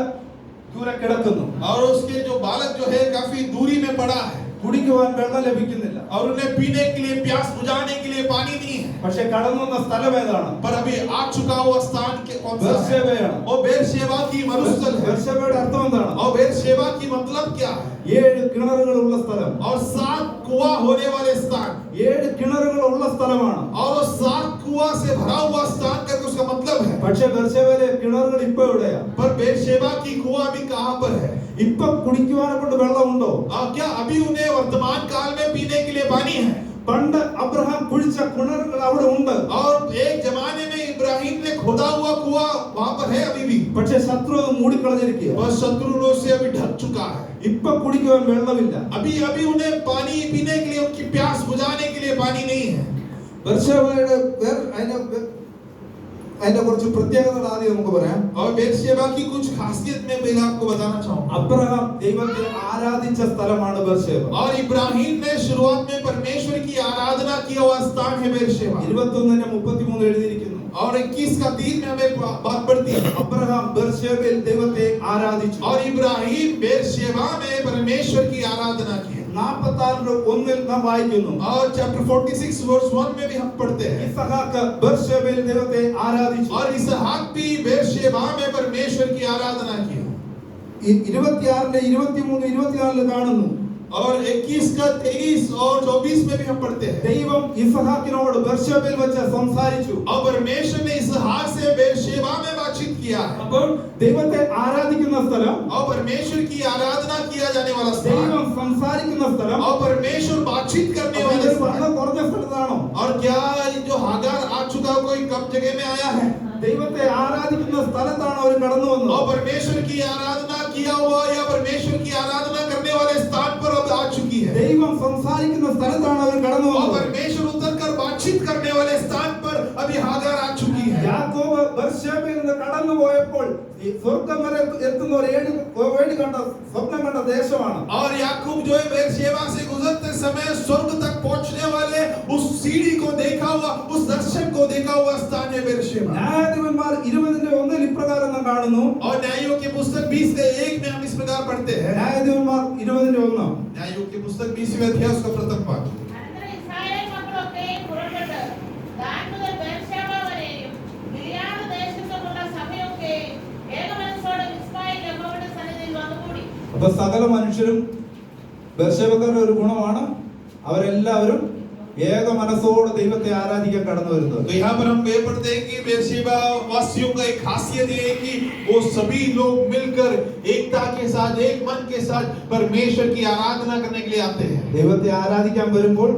ദൂരെ കിടക്കുന്നു. और उसके जो बालक जो है काफी दूरी में पड़ा है, കുടിക്കുവാൻ വെള്ളം ലഭിക്കുന്നില്ല. और उन्हें पीने के लिए, प्यास बुझाने के लिए पानी नहीं है। പക്ഷെ കടന്നു വന്ന സ്ഥലം ഏതാണ്? पर अभी आ चुका हुआ स्थान के कौन सा है? ബേർശേബയാണ്. वो बेरशेबा की मरुस्थल है। ബേർശേബയുടെ അർത്ഥം എന്താണ്? और बेरशेबा की मतलब क्या है? 7 കിണറുകളുള്ള സ്ഥലം. और 7 कुआं होने वाले स्थान, 7 കിണറുകളുള്ള സ്ഥലമാണ്. और 7 कुआं से भरा हुआ स्थान करके उसका मतलब है। പക്ഷെ ബേർശേബയിലെ കിണറുകൾ ഇപ്പൊ എവിടെയാ? पर बेरशेबा की कुआं अभी कहां पर है? ഇപ്പൊ കുടിക്കുവാനെ കൊണ്ട് വെള്ളമുണ്ടോ? क्या अभी उन्हें वर्तमान काल में पीने के लिए पानी है? പണ്ട് അബ്രഹാം കുഴിച്ച കിണറുകൾ അവിടെ ഉണ്ട്. और एक जमाने में इब्राहिम ने खोदा हुआ कुआं वहां पर है अभी भी, പക്ഷെ ശത്രു അത് മൂടിക്കളഞ്ഞിരിക്കുക. और शत्रुओं से अभी ढक चुका है। ഇപ്പൊ കുടിക്കുവാൻ വെള്ളമില്ല. अभी अभी उन्हें पानी पीने के लिए उनकी प्यास बुझ पानी नहीं है। ബെർശേബയുടെ അതിന്റെ കുറച്ച് പ്രത്യേകതകൾ ആദ്യം നമുക്ക് പറയാം. और बेरशेबा की कुछ खासियत मैं पहले आपको बताना चाहूंगा. അബ്രഹാം ദൈവത്തെ ആരാധിച്ച സ്ഥലമാണ് ബെർശേബ. और इब्राहिम ने शुरुआत में परमेश्वर की आराधना किया हुआ स्थान है बेरशेबा. 21:33 എഴുതിയിരിക്കുന്നു. और 21 का 3 में हमें बात पढ़ती है. അബ്രഹാം ബെർശേബയിൽ ദൈവത്തെ ആരാധിച്ചു. और इब्राहिम बेरशेबा में परमेश्वर की आराधना की. 46:1 നാം വായിക്കുന്നു. और चैप्टर 46 वर्स 1 में भी हम पढ़ते हैं. ഇസ്ഹാക്ക് ബെർശേബയിൽ ദൈവത്തെ ആരാധിച്ചു. और इसहाक भी बेरशेबा में परमेश्वर की आराधना किया. 26:23-24 കാണുന്നു. और 21 का 23 और 24 में भी हम पढ़ते हैं. ദൈവം ഇസ്ഹാക്കിനോട് ബെർശേബയിൽ വെച്ച് സംസാരിച്ചു. और परमेश्वर ने इसहाक से बेरशेबा में बातचीत किया है. അപ്പോൾ ദൈവത്തെ ആരാധിക്കുന്ന സ്ഥലം, और परमेश्वर की आराधना किया जाने वाला स्थान, ദൈവം സംസാരിക്കുന്ന സ്ഥലം, और परमेश्वर बातचीत करने वाले स्थान. കുറഞ്ഞ സ്ഥലത്താണോ? और क्या जो हागार आ चुका कोई कम जगह में आया है? ദൈവത്തെ ആരാധിക്കുന്ന സ്ഥലത്താണ് അവർ കടന്നു വന്നത്. और परमेश्वर की आराधना किया हुआ या परमेश्वर की आराधना करने वाले स्थान पर अब आ चुकी है. ദൈവം സംസാരിക്കുന്ന സ്ഥലത്താണ് അവർ കടന്നു और വന്നത്. परमेश्वर उतरकर बातचीत करने वाले स्थान पर अभी हागार आ चुकी है. യാക്കോബ് ബെർശേബയിൽ നിന്ന് കടന്നു പോയപ്പോൾ ഈ സ്വർഗ്ഗം വരെ എത്തുന്ന ഒരു സ്വപ്നം കണ്ട ദേശമാണ്. और याकूब जो है बेरशेबा से गुजरते समय स्वर्ग तक पहुंचने वाले उस सीढ़ी को देखा हुआ, उस दर्शन को देखा हुआ स्थान है बेरशेबा. ന്യായാധിപന്മാർ 20:1 ഇപ്രകാരം നാം കാണുന്നു. और न्यायों की पुस्तक 20:1 में हम इस प्रकार पढ़ते हैं. ന്യായാധിപന്മാർ 20:1. न्यायों की पुस्तक 20वें अध्याय उसका प्रथम पाठ. അനന്തരം ഇസ്രായേൽ മക്കളൊക്കെ പുറപ്പെട്ട് ദാൻ മുതൽ ബേർശേബ വരെയും ഗിലെയാദ് ദേശത്തുമുള്ള സഭയൊക്കെ ഏകമനസ്സോടെ മിസ്പായിൽ യഹോവയുടെ സന്നിധിയിൽ വന്നുകൂടി. അപ്പൊ സകല മനുഷ്യരും ബെർശേബക്കാരുടെ ഒരു ഗുണമാണ് അവരെല്ലാവരും ഏക മനസ്സോടെ ദൈവത്തെ ആരാധിക്കാൻ കടന്നു വരുന്നത്. तो यहाँ पर हम ये पढ़ते हैं कि बेरशेबा वासियों का एक खासियत ये है कि वो सभी लोग मिलकर एकता के साथ, एक मन के साथ परमेश्वर की आराधना करने के लिए आते हैं. ദൈവത്തെ ആരാധിക്കാൻ വരുമ്പോൾ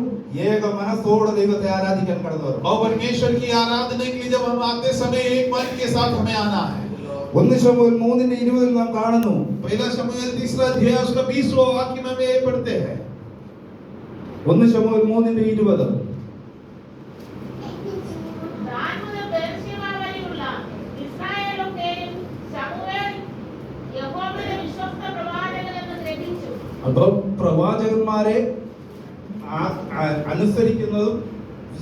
ഏക മനസ്സോടെ ദൈവത്തെ ആരാധിക്കാൻ കടന്നു വരും. और परमेश्वर की आराधना के लिए जब हम आते समय एक मन के साथ हमें आना है. 1 ശമൂവേൽ 3:20 നാം കാണുന്നു. पहला शमूएल 3 अध्याय उसका 20वां वाक्य में हम ये पढ़ते हैं. 1 ശമൂവേൽ 3:20. ദാൻ മുതൽ ബേർശേബ വരെയുള്ള ഇസ്രായേലൊക്കെയും ശമൂവേൽ യഹോവയുടെ വിശ്വസ്ത പ്രവാചകനെന്ന് ഗ്രഹിച്ചു. അപ്പോൾ പ്രവാചകന്മാരെ അനുസരിക്കുന്നതും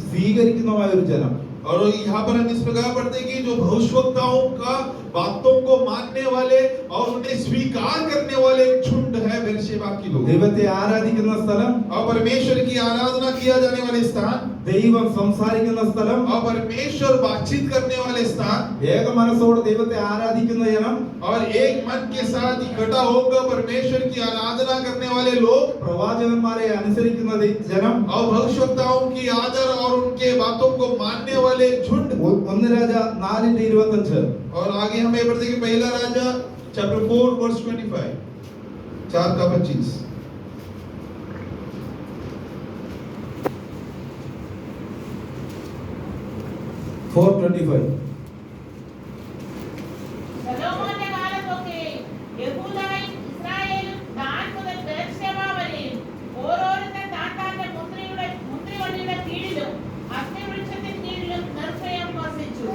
സ്വീകരിക്കുന്നതുമായ ഒരു ജനം. और यहाँ पर हम इस प्रकार पढ़ते हैं कि जो भविष्यवक्ताओं का बातों को मानने वाले और उन्हें स्वीकार करने वाले एक झुंड है बेरशेबा की लोग. ദൈവത്തെ ആരാധിക്കുന്ന സ്ഥലം, और परमेश्वर की आराधना किया जाने वाले स्थान, ദൈവം സംസാരിക്കുന്ന സ്ഥലം, और परमेश्वर बातचीत करने वाले स्थान, ഏക മനസ്സോടെ ദൈവത്തെ ആരാധിക്കുന്ന ജനം, और एक मन के साथ इकट्ठा होकर परमेश्वर की आराधना करने वाले लोग, പ്രവാചകന്മാരെ അനുസരിക്കുന്ന ജനം, और भविष्यवक्ताओं की आदर और उनके बातों को मानने वाले झुंड. 1 രാജ 4:25. और आगे हमें पढ़ते हैं कि पहला राजा चैप्टर 4 वर्स 25, 4:25. ശലോമോന്റെ കാലത്തൊക്കെ യഹൂദയും ഇസ്രായേലും ദാൻ മുതൽ ബേർശേബ വരെയും ഓരോരുത്തൻ താന്താന്റെ മുന്തിരിവള്ളിയുടെ കീഴിലും അഗ്നിവൃക്ഷത്തിന് കീഴിലും നിർഭയം വസിച്ചു.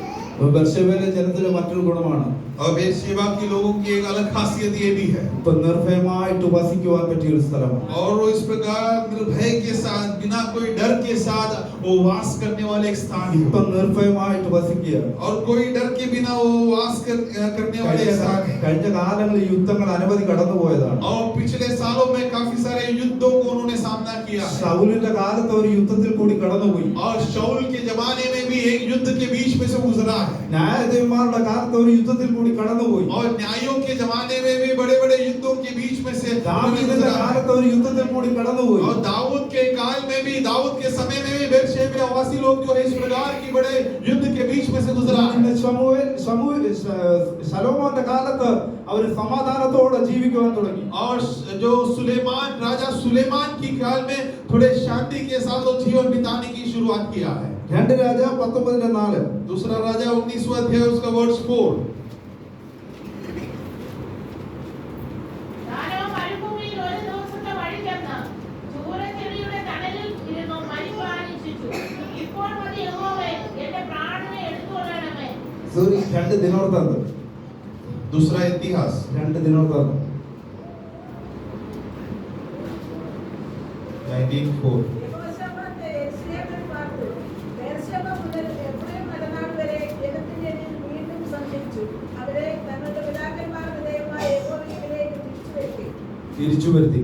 ബെർശേബയിലെ ജനത്തിന് മറ്റൊരു ഗുണമാണ്. और बेरशेबा के लोगों की एक अलग खासियत ये भी है. ഇപ്പൊ നിർഭയമായിട്ട് വസിക്കുവാൻ പറ്റിയ ഒരു സ്ഥലമാണ്. और वो इस प्रकार निर्भय के साथ, बिना कोई डर के साथ वो वास करने वाले एक स्थान ഇപ്പൊ है. നിർഭയമായിട്ട് വസിക്കുക. और कोई डर के बिना वो वास करने वाले स्थान है. കഴിഞ്ഞ കാലങ്ങളിൽ യുദ്ധങ്ങൾ അനവധി കടന്നുപോയതാണ്. और पिछले सालों में काफी सारे युद्धों को उन्होंने सामना किया है. ശൗലിന്റെ കാലത്ത് ഒരു യുദ്ധത്തിൽ കൂടി കടന്നുപോയി. और शाऊल के जमाने में भी एक युद्ध के बीच में से गुजरा है. ന്യായാധിപന്മാരുടെ കാലത്ത് ഒരു യുദ്ധത്തിൽ കൂടി കടന്നുപോയി. और न्यायों के जमाने में भी बड़े-बड़े युद्धों के बीच में से ദാവീദിന്റെ കാലത്ത് ഒരു യുദ്ധത്തിൽ കൂടി കടന്നുപോയി. और दाऊद के काल में भी, दाऊद के समय में भी बेरशेबा वासी लोग जो है इस प्रकार की बड़े युद्ध के बीच में से गुजरा है. ശലോമോന്റെ കാലത്ത് അവർ സമാധാനത്തോടെ ജീവിക്കുവാൻ തുടങ്ങി. और जो सुलेमान, राजा सुलेमान की काल में थोड़े शांति के साथ वो जीवन बिताने की शुरुआत किया है. 2 രാജ 19:4. दूसरा राजा 19वां अध्याय उसका वर्स 4. താനോ മരുഭൂമിയിൽ ഒരു ദിവസത്തെ വഴി ചെന്ന് ചൂരച്ചെടിയുടെ തണലിൽ ഇരുന്നു മരിപ്പാനിച്ചു. സോറി 2 ദിനവൃത്താന്തം दूसरा इतिहास 2 ദിനവൃത്താന്തം 19:4 യഹോശാഫാത്ത് യെരൂശലേമിൽ പാർത്തു. ബേർശേബ മുതൽ എഫ്രയീം മലനാട് വരെ ജനത്തിന്റെ ഇടയിൽ വീണ്ടും സഞ്ചരിച്ചു. അവരെ തങ്ങളുടെ പിതാക്കന്മാരുടെ ദൈവമായ യഹോവയിലേക്ക് തിരിച്ചു വരുത്തി.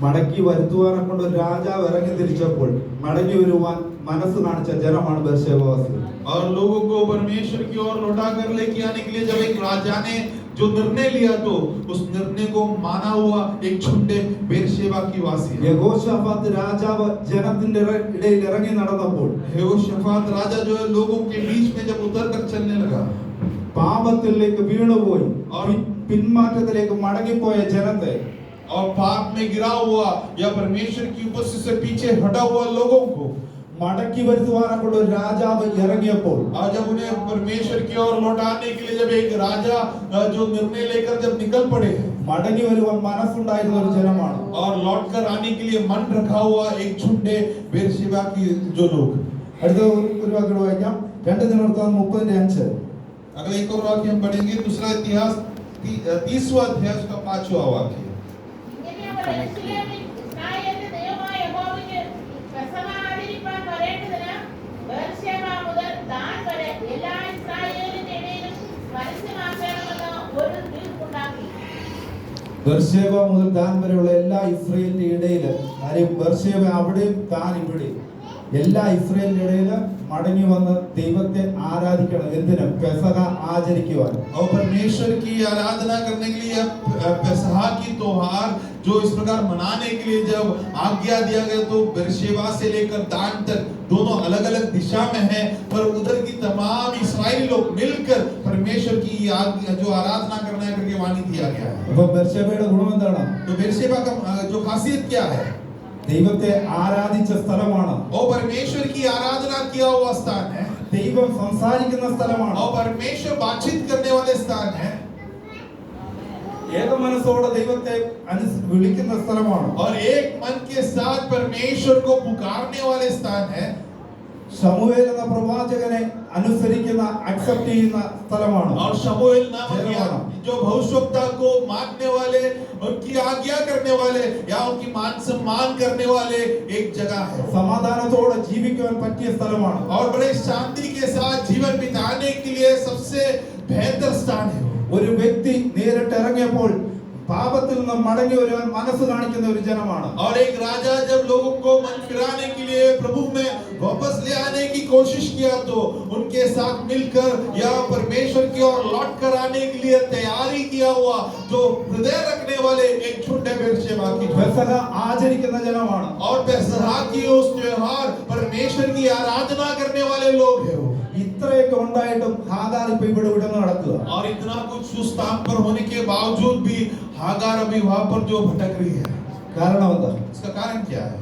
മടക്കി വരുത്തുവാനെ കൊണ്ട് ഒരു രാജാവ് ഇറങ്ങി തിരിച്ചപ്പോൾ മടങ്ങി വരുവാൻ മനസ്സ് കാണിച്ച ജനമാണ് ബേർശേബവാസികൾ. और लोगों को परमेश्वर की ओर लौटा कर लेके आने के लिए जब एक राजा ने जो निर्णय लिया तो उस निर्णय को माना हुआ एक झुंड बेरशेबा की वासी है। യഹോശാഫാത്ത് രാജാവ് ജനത്തിന്റെ ഇടയിൽ ഇറങ്ങി നടന്നപ്പോൾ यहोशाफात राजा जो है लोगों के बीच में जब उतर कर चलने लगा പാപത്തിലേക്ക് വീണുപോയി പിന്മാറ്റത്തിലേക്ക് മടങ്ങിപ്പോയ ജനത്തെ और पाप में गिरा हुआ या परमेश्वर की उपस्थिति से पीछे हटा हुआ लोगों को മടക്കി വരുത്തുവാനെ കൊണ്ട് ഒരു രാജാവ് ഇറങ്ങിയപ്പോൾ और जब उन्हें परमेश्वर की ओर लौटाने के लिए जब एक राजा जो निर्णय लेकर जब निकल पड़े മടങ്ങി വരുവാൻ മനസ്സുണ്ടായിരുന്ന ഒരു ജനമാണ്. और लौट कर आने के लिए मन रखा हुआ एक झुंड बेरशेबा की जो लोग. അടുത്ത ഒരു വാക്യം വായിക്കാം. 2 ദിനവൃത്താന്തം 30:5. अगला एक और वाक्य हम पढ़ेंगे दूसरा इतिहास 30वां अध्याय का 5वां वाक्य. ഇങ്ങനെ അവർ യെരൂശലേമിൽ ഇസ്രായേലിന്റെ ദൈവമായ യഹോവയ്ക്ക് പെസഹ ആചരിപ്പാൻ വരേണ്ടതിന് ബേർശേബ മുതൽ ദാൻ വരെ എല്ലാ ഇസ്രായേലിന്റെ ഇടയിലും പരസ്യമാക്കണമെന്ന് ഒരു തീർപ്പുണ്ടാക്കി. ബേർശേബ മുതൽ ദാൻ വരെയുള്ള എല്ലാ ഇസ്രായേലിന്റെ ഇടയിൽ, കാര്യം ബേർശേബ അവിടെയും ദാൻ ഇവിടെയും, എല്ലാ ഇസ്രായേലിന്റെ ഇടയിൽ മടങ്ങി വന്ന് ദൈവത്തെ ആരാധിക്കണം. എന്തിന്? പെസഹ ആചരിക്കുവാൻ. और परमेश्वर की आराधना करने के लिए पेसह की त्योहार जो इस प्रकार मनाने के लिए जब आज्ञा दिया गया तो बेरशेबा से लेकर दान तक दोनों अलग-अलग दिशा में हैं, पर उधर की तमाम इस्राएली लोग मिलकर परमेश्वर की जो आराधना करना है करके वाणी दिया गया है. അപ്പൊ ബേർശേബയുടെ ഗുണം എന്താണ്? तो बेरशेबा का जो खासियत क्या है? ദൈവത്തെ ആരാധിച്ച സ്ഥലമാണ്. और परमेश्वर की आराधना किया हुआ स्थान है. ദൈവം സംസാരിക്കുന്ന സ്ഥലമാണ്. और परमेश्वर बातचीत करने वाले स्थान है. ഏക മനസ്സോടെ ദൈവത്തെ വിളിക്കുന്ന സ്ഥലമാണ്. और एक मन के साथ परमेश्वर को पुकारने वाले स्थान है. ശമൂവേൽ എന്ന പ്രവാചകനെ അനുസരിക്കുന്ന അക്സെപ്റ്റ് ചെയ്യുന്ന സ്ഥലമാണ്. और शमूएल नामक जो भविष्यवक्ता को मानने वाले, उनकी आज्ञा करने वाले या उनकी मान सम्मान करने वाले एक जगह है. സമാധാനത്തോടെ ജീവിക്കുവാൻ പറ്റിയ സ്ഥലമാണ്. और बड़े शांति के साथ जीवन बिताने के लिए सबसे बेहतर स्थान है. ഒരു വ്യക്തി നേരിട്ട് ഇറങ്ങിയപ്പോൾ പാപത്തിൽ നിന്ന് മടങ്ങി വരുവാൻ മനസ്സ് കാണിക്കുന്ന ഒരു ജനമാണ്. और एक राजा जब लोगों को मन फिराने के लिए प्रभु में वापस ले आने की कोशिश किया तो उनके साथ मिलकर या परमेश्वर की ओर लौट कर आने के लिए तैयारी किया हुआ जो हृदय रखने वाले एक झुंड बेरशेबा की. പെസഹ ആചരിക്കുന്ന ജനമാണ്. और पेसह की उस त्योहार परमेश्वर की आराधना करने वाले लोग हैं. ഇത്രയൊക്കെ ഉണ്ടായിട്ടും ഹാഗാർ ഇപ്പൊ ഇവിടെ വിടുന്ന നടക്കുക. और इतना कुछ उस स्थान पर होने के बावजूद भी हागार अभी वहां पर जो भटक रही है. കാരണം എന്താ? इसका कारण क्या है?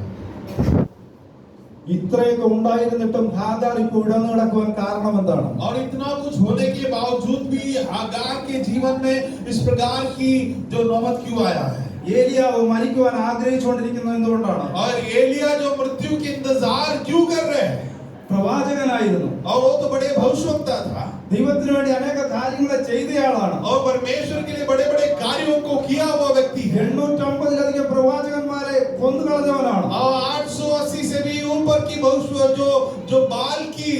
ഇത്രയൊക്കെ ഉണ്ടായിരുന്നിട്ടും ഹാഗാർ ഇപ്പൊ വിടന്നു നടക്കുവാൻ കാരണം എന്താണ്? और इतना कुछ होने के बावजूद भी हागार के जीवन में इस प्रकार की जो नौबत क्यों आया है? ഏലിയാവ് മരിക്കുവാൻ ആഗ്രഹിച്ചുകൊണ്ടിരിക്കുന്നത് എന്തുകൊണ്ടാണ്? और एलिया जो मृत्यु के इंतजार क्यों कर रहे हैं? പ്രവാചകനായിരുന്നു. और वो तो बड़े भविष्यवक्ता था ദൈവത്തിന് വേണ്ടി അനേക കാര്യങ്ങൾ ചെയ്തയാളാണ്. और परमेश्वर के लिए बड़े बड़े कार्यों को किया हुआ व्यक्ति है. 850-ലധികം പ്രവാചകന്മാരെ കൊന്നുകളഞ്ഞവനാണ്. और 880 से भी ऊपर की भविष्य जो बाल की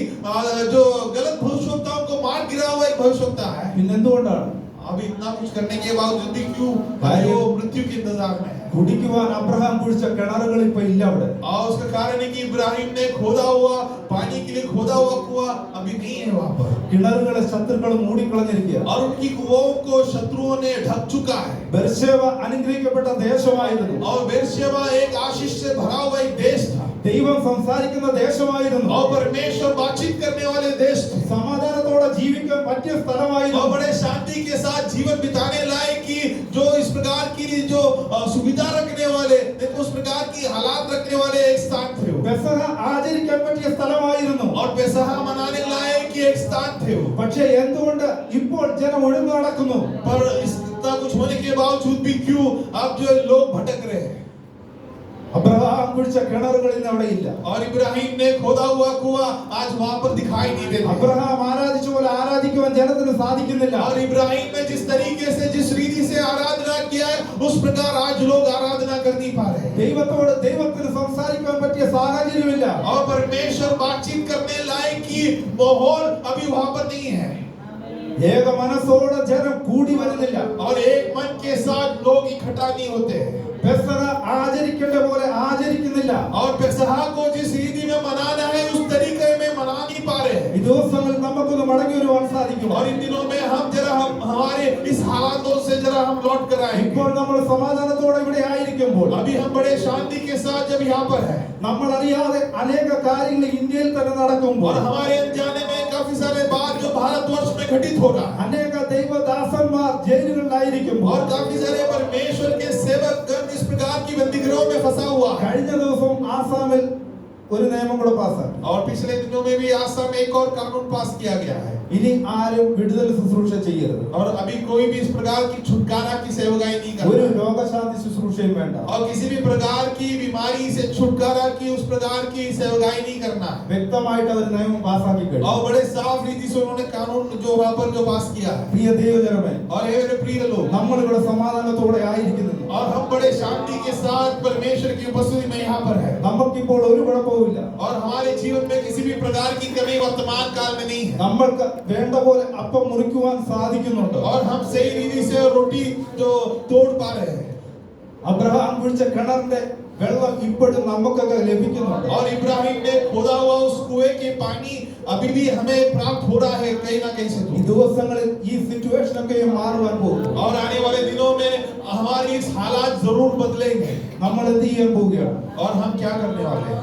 जो गलत भविष्यवक्ताओं को मार गिरा हुआ एक भविष्यवक्ता है. പിന്നെന്തുകൊണ്ടാണ്? अब इतना कुछ करने के बावजूद भी क्यों वो मृत्यु के इंतजार में है? കുടിക്കുവാൻ അബ്രഹാം കുഴിച്ച കിണറുകൾ ഇപ്പൊ ഇല്ല അവിടെ. और उसका कारण है कि इब्राहिम ने खोदा हुआ पानी के लिए खोदा हुआ कुआं अभी नहीं है वहां पर. കിണറുകളെ ശത്രുക്കൾ മൂടിക്കളഞ്ഞിരിക്കുക. और उनकी कुओं को शत्रुओं ने ढक चुका है. ബെർശേബ അനുഗ്രഹിക്കപ്പെട്ട ദേശമായിരുന്നു. और बेरशेबा एक आशीष से भरा हुआ एक देश था. ദൈവം സംസാരിക്കുന്ന ദേശമായിരുന്നു. और परमेश्वर बातचीत करने वाले देश थे. സമാധാനത്തോടെ ജീവിക്കാൻ പറ്റിയ സ്ഥലമായിരുന്നു. और बड़े शांति के साथ जीवन बिताने लायक की जो इस प्रकार की जो सुविधा रखने वाले, उस प्रकार की हालात रखने वाले एक स्थान थे. പെസഹ ആചരിക്കാൻ പറ്റിയ സ്ഥലമായിരുന്നു. और पेसह मनाने लायक की एक स्थान थे. പക്ഷേ എന്തുകൊണ്ട് ഇപ്പോൾ ജനം ഒഴിഞ്ഞു നടക്കുന്നു? पर इतना कुछ होने के बावजूद भी क्यों अब जो लोग भटक रहे हैं? അബ്രഹാം കുഴിച്ച കിണറുകൾ ഇന്ന് അവിടെ ഇല്ല. और इब्राहिम ने खोदा हुआ कुआं आज वहां पर दिखाई नहीं देता। അബ്രഹാം ആരാധിച്ച പോലെ ആരാധിക്കുവാൻ ജനത്തിന് സാധിക്കുന്നില്ല. और इब्राहिम ने जिस तरीके से जिस रीति से आराधना किया है उस प्रकार आज लोग आराधना कर नहीं पा रहे हैं। ദൈവത്തോട് ദൈവത്തിന് സംസാരിക്കാൻ പറ്റിയ സാഹചര്യമില്ല. और परमेश्वर बातचीत करने लायक की माहौल अभी वहां पर नहीं है। ഏക മനസ്സോടെ ജനം കൂടി വരുന്നില്ല. और एक मन के साथ लोग इकट्ठा नहीं होते हैं। പെസഹ ആചരിക്കേണ്ട പോലെ ആചരിക്കുന്നില്ല. और पेसहा को जिस रीति में मनाना है उस तरीके में मना नहीं पा रहे हैं। ഈ ദിവസങ്ങളിൽ നമുക്കൊന്ന് മടങ്ങി വരുവാൻ സാധിക്കും. और इन दिनों में हम हमारे इस हालातों से जरा हम लौट कर आए। ഇപ്പോൾ നമ്മൾ സമാധാനത്തോടെ ഇവിടെ ആയിരിക്കുമ്പോൾ अभी हम बड़े शांति के साथ जब यहाँ पर है നമ്മൾ അറിയാതെ അനേക കാര്യങ്ങൾ ഇന്ത്യയിൽ തന്നെ നടക്കുമ്പോൾ और हमारे अनजाने में काफी सारे बात जो भारतवर्ष में घटित हो रहा है അനേക ദൈവദാസന്മാർ ജയിലുകളിലായിരിക്കുമ്പോൾ और काफी सारे परमेश्वर के सेवक गण इस प्रकार की बंदीगृहों में फंसा हुआ है। കഴിഞ്ഞ ദിവസം ആസാമിൽ ഒരു നിയമം കൂടെ പാസ്സാക്കി. और पिछले दिनों में भी आसाम में एक और कानून पास किया गया है। ഇനി ആരും വിടുതൽ ശുശ്രൂഷ ചെയ്യരുത്. और अभी कोई भी इस प्रकार की छुटकारा की सेवकाई नहीं ഒരു करता രോഗശാന്തി ശുശ്രൂഷയും വേണ്ട. और किसी भी प्रकार की बीमारी से छुटकारा की उस प्रकार की सेवकाई नहीं करना। വ്യക്തമായിട്ട് അവർ നിയമം പാസ്സാക്കി കഴിഞ്ഞു. और बड़े साफ रीति से उन्होंने कानून जो वहां पर जो पास किया है। പ്രിയ ദൈവജനമേ, और हे मेरे प्रिय लोग, നമ്മൾ ഇവിടെ സമാധാനത്തോടെ ആയിരിക്കുന്നു. और हम बड़े शांति के साथ परमेश्वर की उपस्थिति में यहाँ पर है। നമുക്കിപ്പോൾ ഒരു കുഴപ്പവുമില്ല. और हमारे जीवन में किसी भी प्रकार की कमी वर्तमान काल में नहीं है। നമ്മൾക്ക് വേണ്ട പോലെ അപ്പം മുറിക്കുവാൻ സാധിക്കുന്നുണ്ട്. और हम सही रीति से रोटी जो तोड़ पा रहे हैं। അബ്രഹാം കുഴിച്ച കിണറിന്റെ വെള്ളം ഇപ്പോഴും നമുക്കൊക്കെ ലഭിക്കുന്നുണ്ട്. और इब्राहिम ने खोदा हुआ उस कुएं के पानी अभी भी हमें प्राप्त हो रहा है कहीं ना कहीं से। ഈ ദിവസങ്ങളിൽ ഈ സിറ്റുവേഷൻ ഒക്കെ മാറുവാൻ പോകും. और आने वाले दिनों में हमारी इस हालात जरूर बदलेंगे। നമ്മൾ എന്ത് ചെയ്യാൻ പോവുകയാണ്? और हम क्या करने वाले हैं?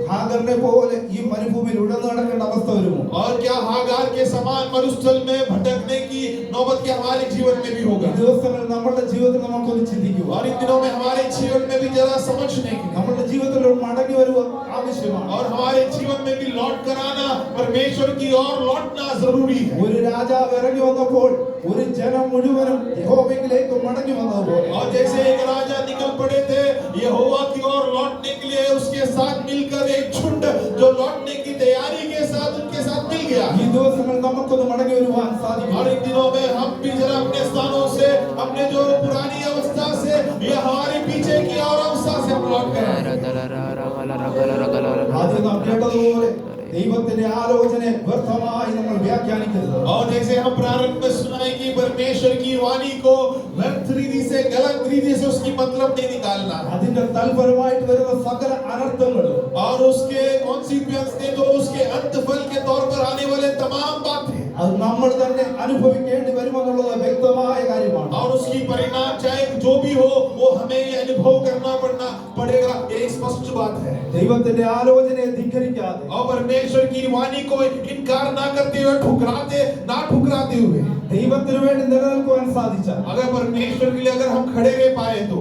ഹാഗറിനെ പോലെ ഈ മരുഭൂമിയിൽ ഉഴന്നു നടക്കേണ്ട അവസ്ഥ വരുമോ? और क्या हागार के समान मरुस्थल में भटकने की नौबत क्या हमारे जीवन में भी ഈ होगा? ദിവസങ്ങളിൽ നമ്മുടെ ജീവിതത്തിൽ നമുക്കൊന്ന് ചിന്തിക്കുക. और इन दिनों में हमारे जीवन में भी जरा समझने की നമ്മുടെ ജീവിതത്തിൽ ഒരു മടങ്ങി വരുക ആവശ്യമാണ്. और हमारे जीवन में भी लौट कर आना परमेश्वर की ओर लौटना जरूरी है। ഒരു രാജാവ് ഇറങ്ങി വന്നപ്പോൾ ഒരു ജനം മുഴുവനും യഹോവയിലേക്ക് മടങ്ങി വന്നതുപോലെ और जैसे एक राजा निकल पड़े थे यहोवा की ओर लौटने के लिए उसके साथ मिलकर एक झुंड जो लौटने की तैयारी के साथ उनके साथ मिल गया। ഈ ദിവസങ്ങളിൽ നമുക്കൊന്ന് മടങ്ങി വരുവാൻ സാധിക്കും. और इन दिनों में हम भी जरा अपने स्थानों से अपने जो पुरानी अवस्था से या हमारे पीछे की और अवस्था से हम लौट कर आए। ആദ്യം നാം കേട്ടതുപോലെ ദൈവത്തിന്റെ ആലോചനയെ വ്യർത്ഥമായി നമ്മൾ വ്യാഖ്യാനിക്കരുത്. और जैसे हम प्रारंभ में सुनाए कि परमेश्वर की वाणी को व्यर्थ रीति से गलत रीति से उसकी मतलब नहीं निकालना। അതിന്റെ തൽഫലമായിട്ട് വരുന്ന സകല അനർത്ഥങ്ങളും और उसके कॉन्सिक्वेंस ने तो उसके अंत फल के तौर पर आने वाले तमाम बातें അത് നമ്മൾ തന്നെ അനുഭവിക്കേണ്ടി വരുമെന്നുള്ളത് വ്യക്തമായ കാര്യമാണ്. और उसकी परिणाम चाहे जो भी हो वो हमें ये अनुभव करना पड़ेगा ये स्पष्ट बात है। ദൈവത്തിന്റെ ആലോചനയെ ധിക്കരിക്കാതെ और परमेश्वर की वाणी को इनकार ना करते हुए ठुकराते हुए ദൈവത്തിന് വേണ്ടി നിലനിൽക്കുവാൻ സാധിച്ചാൽ अगर परमेश्वर के लिए अगर हम खड़े रह पाए तो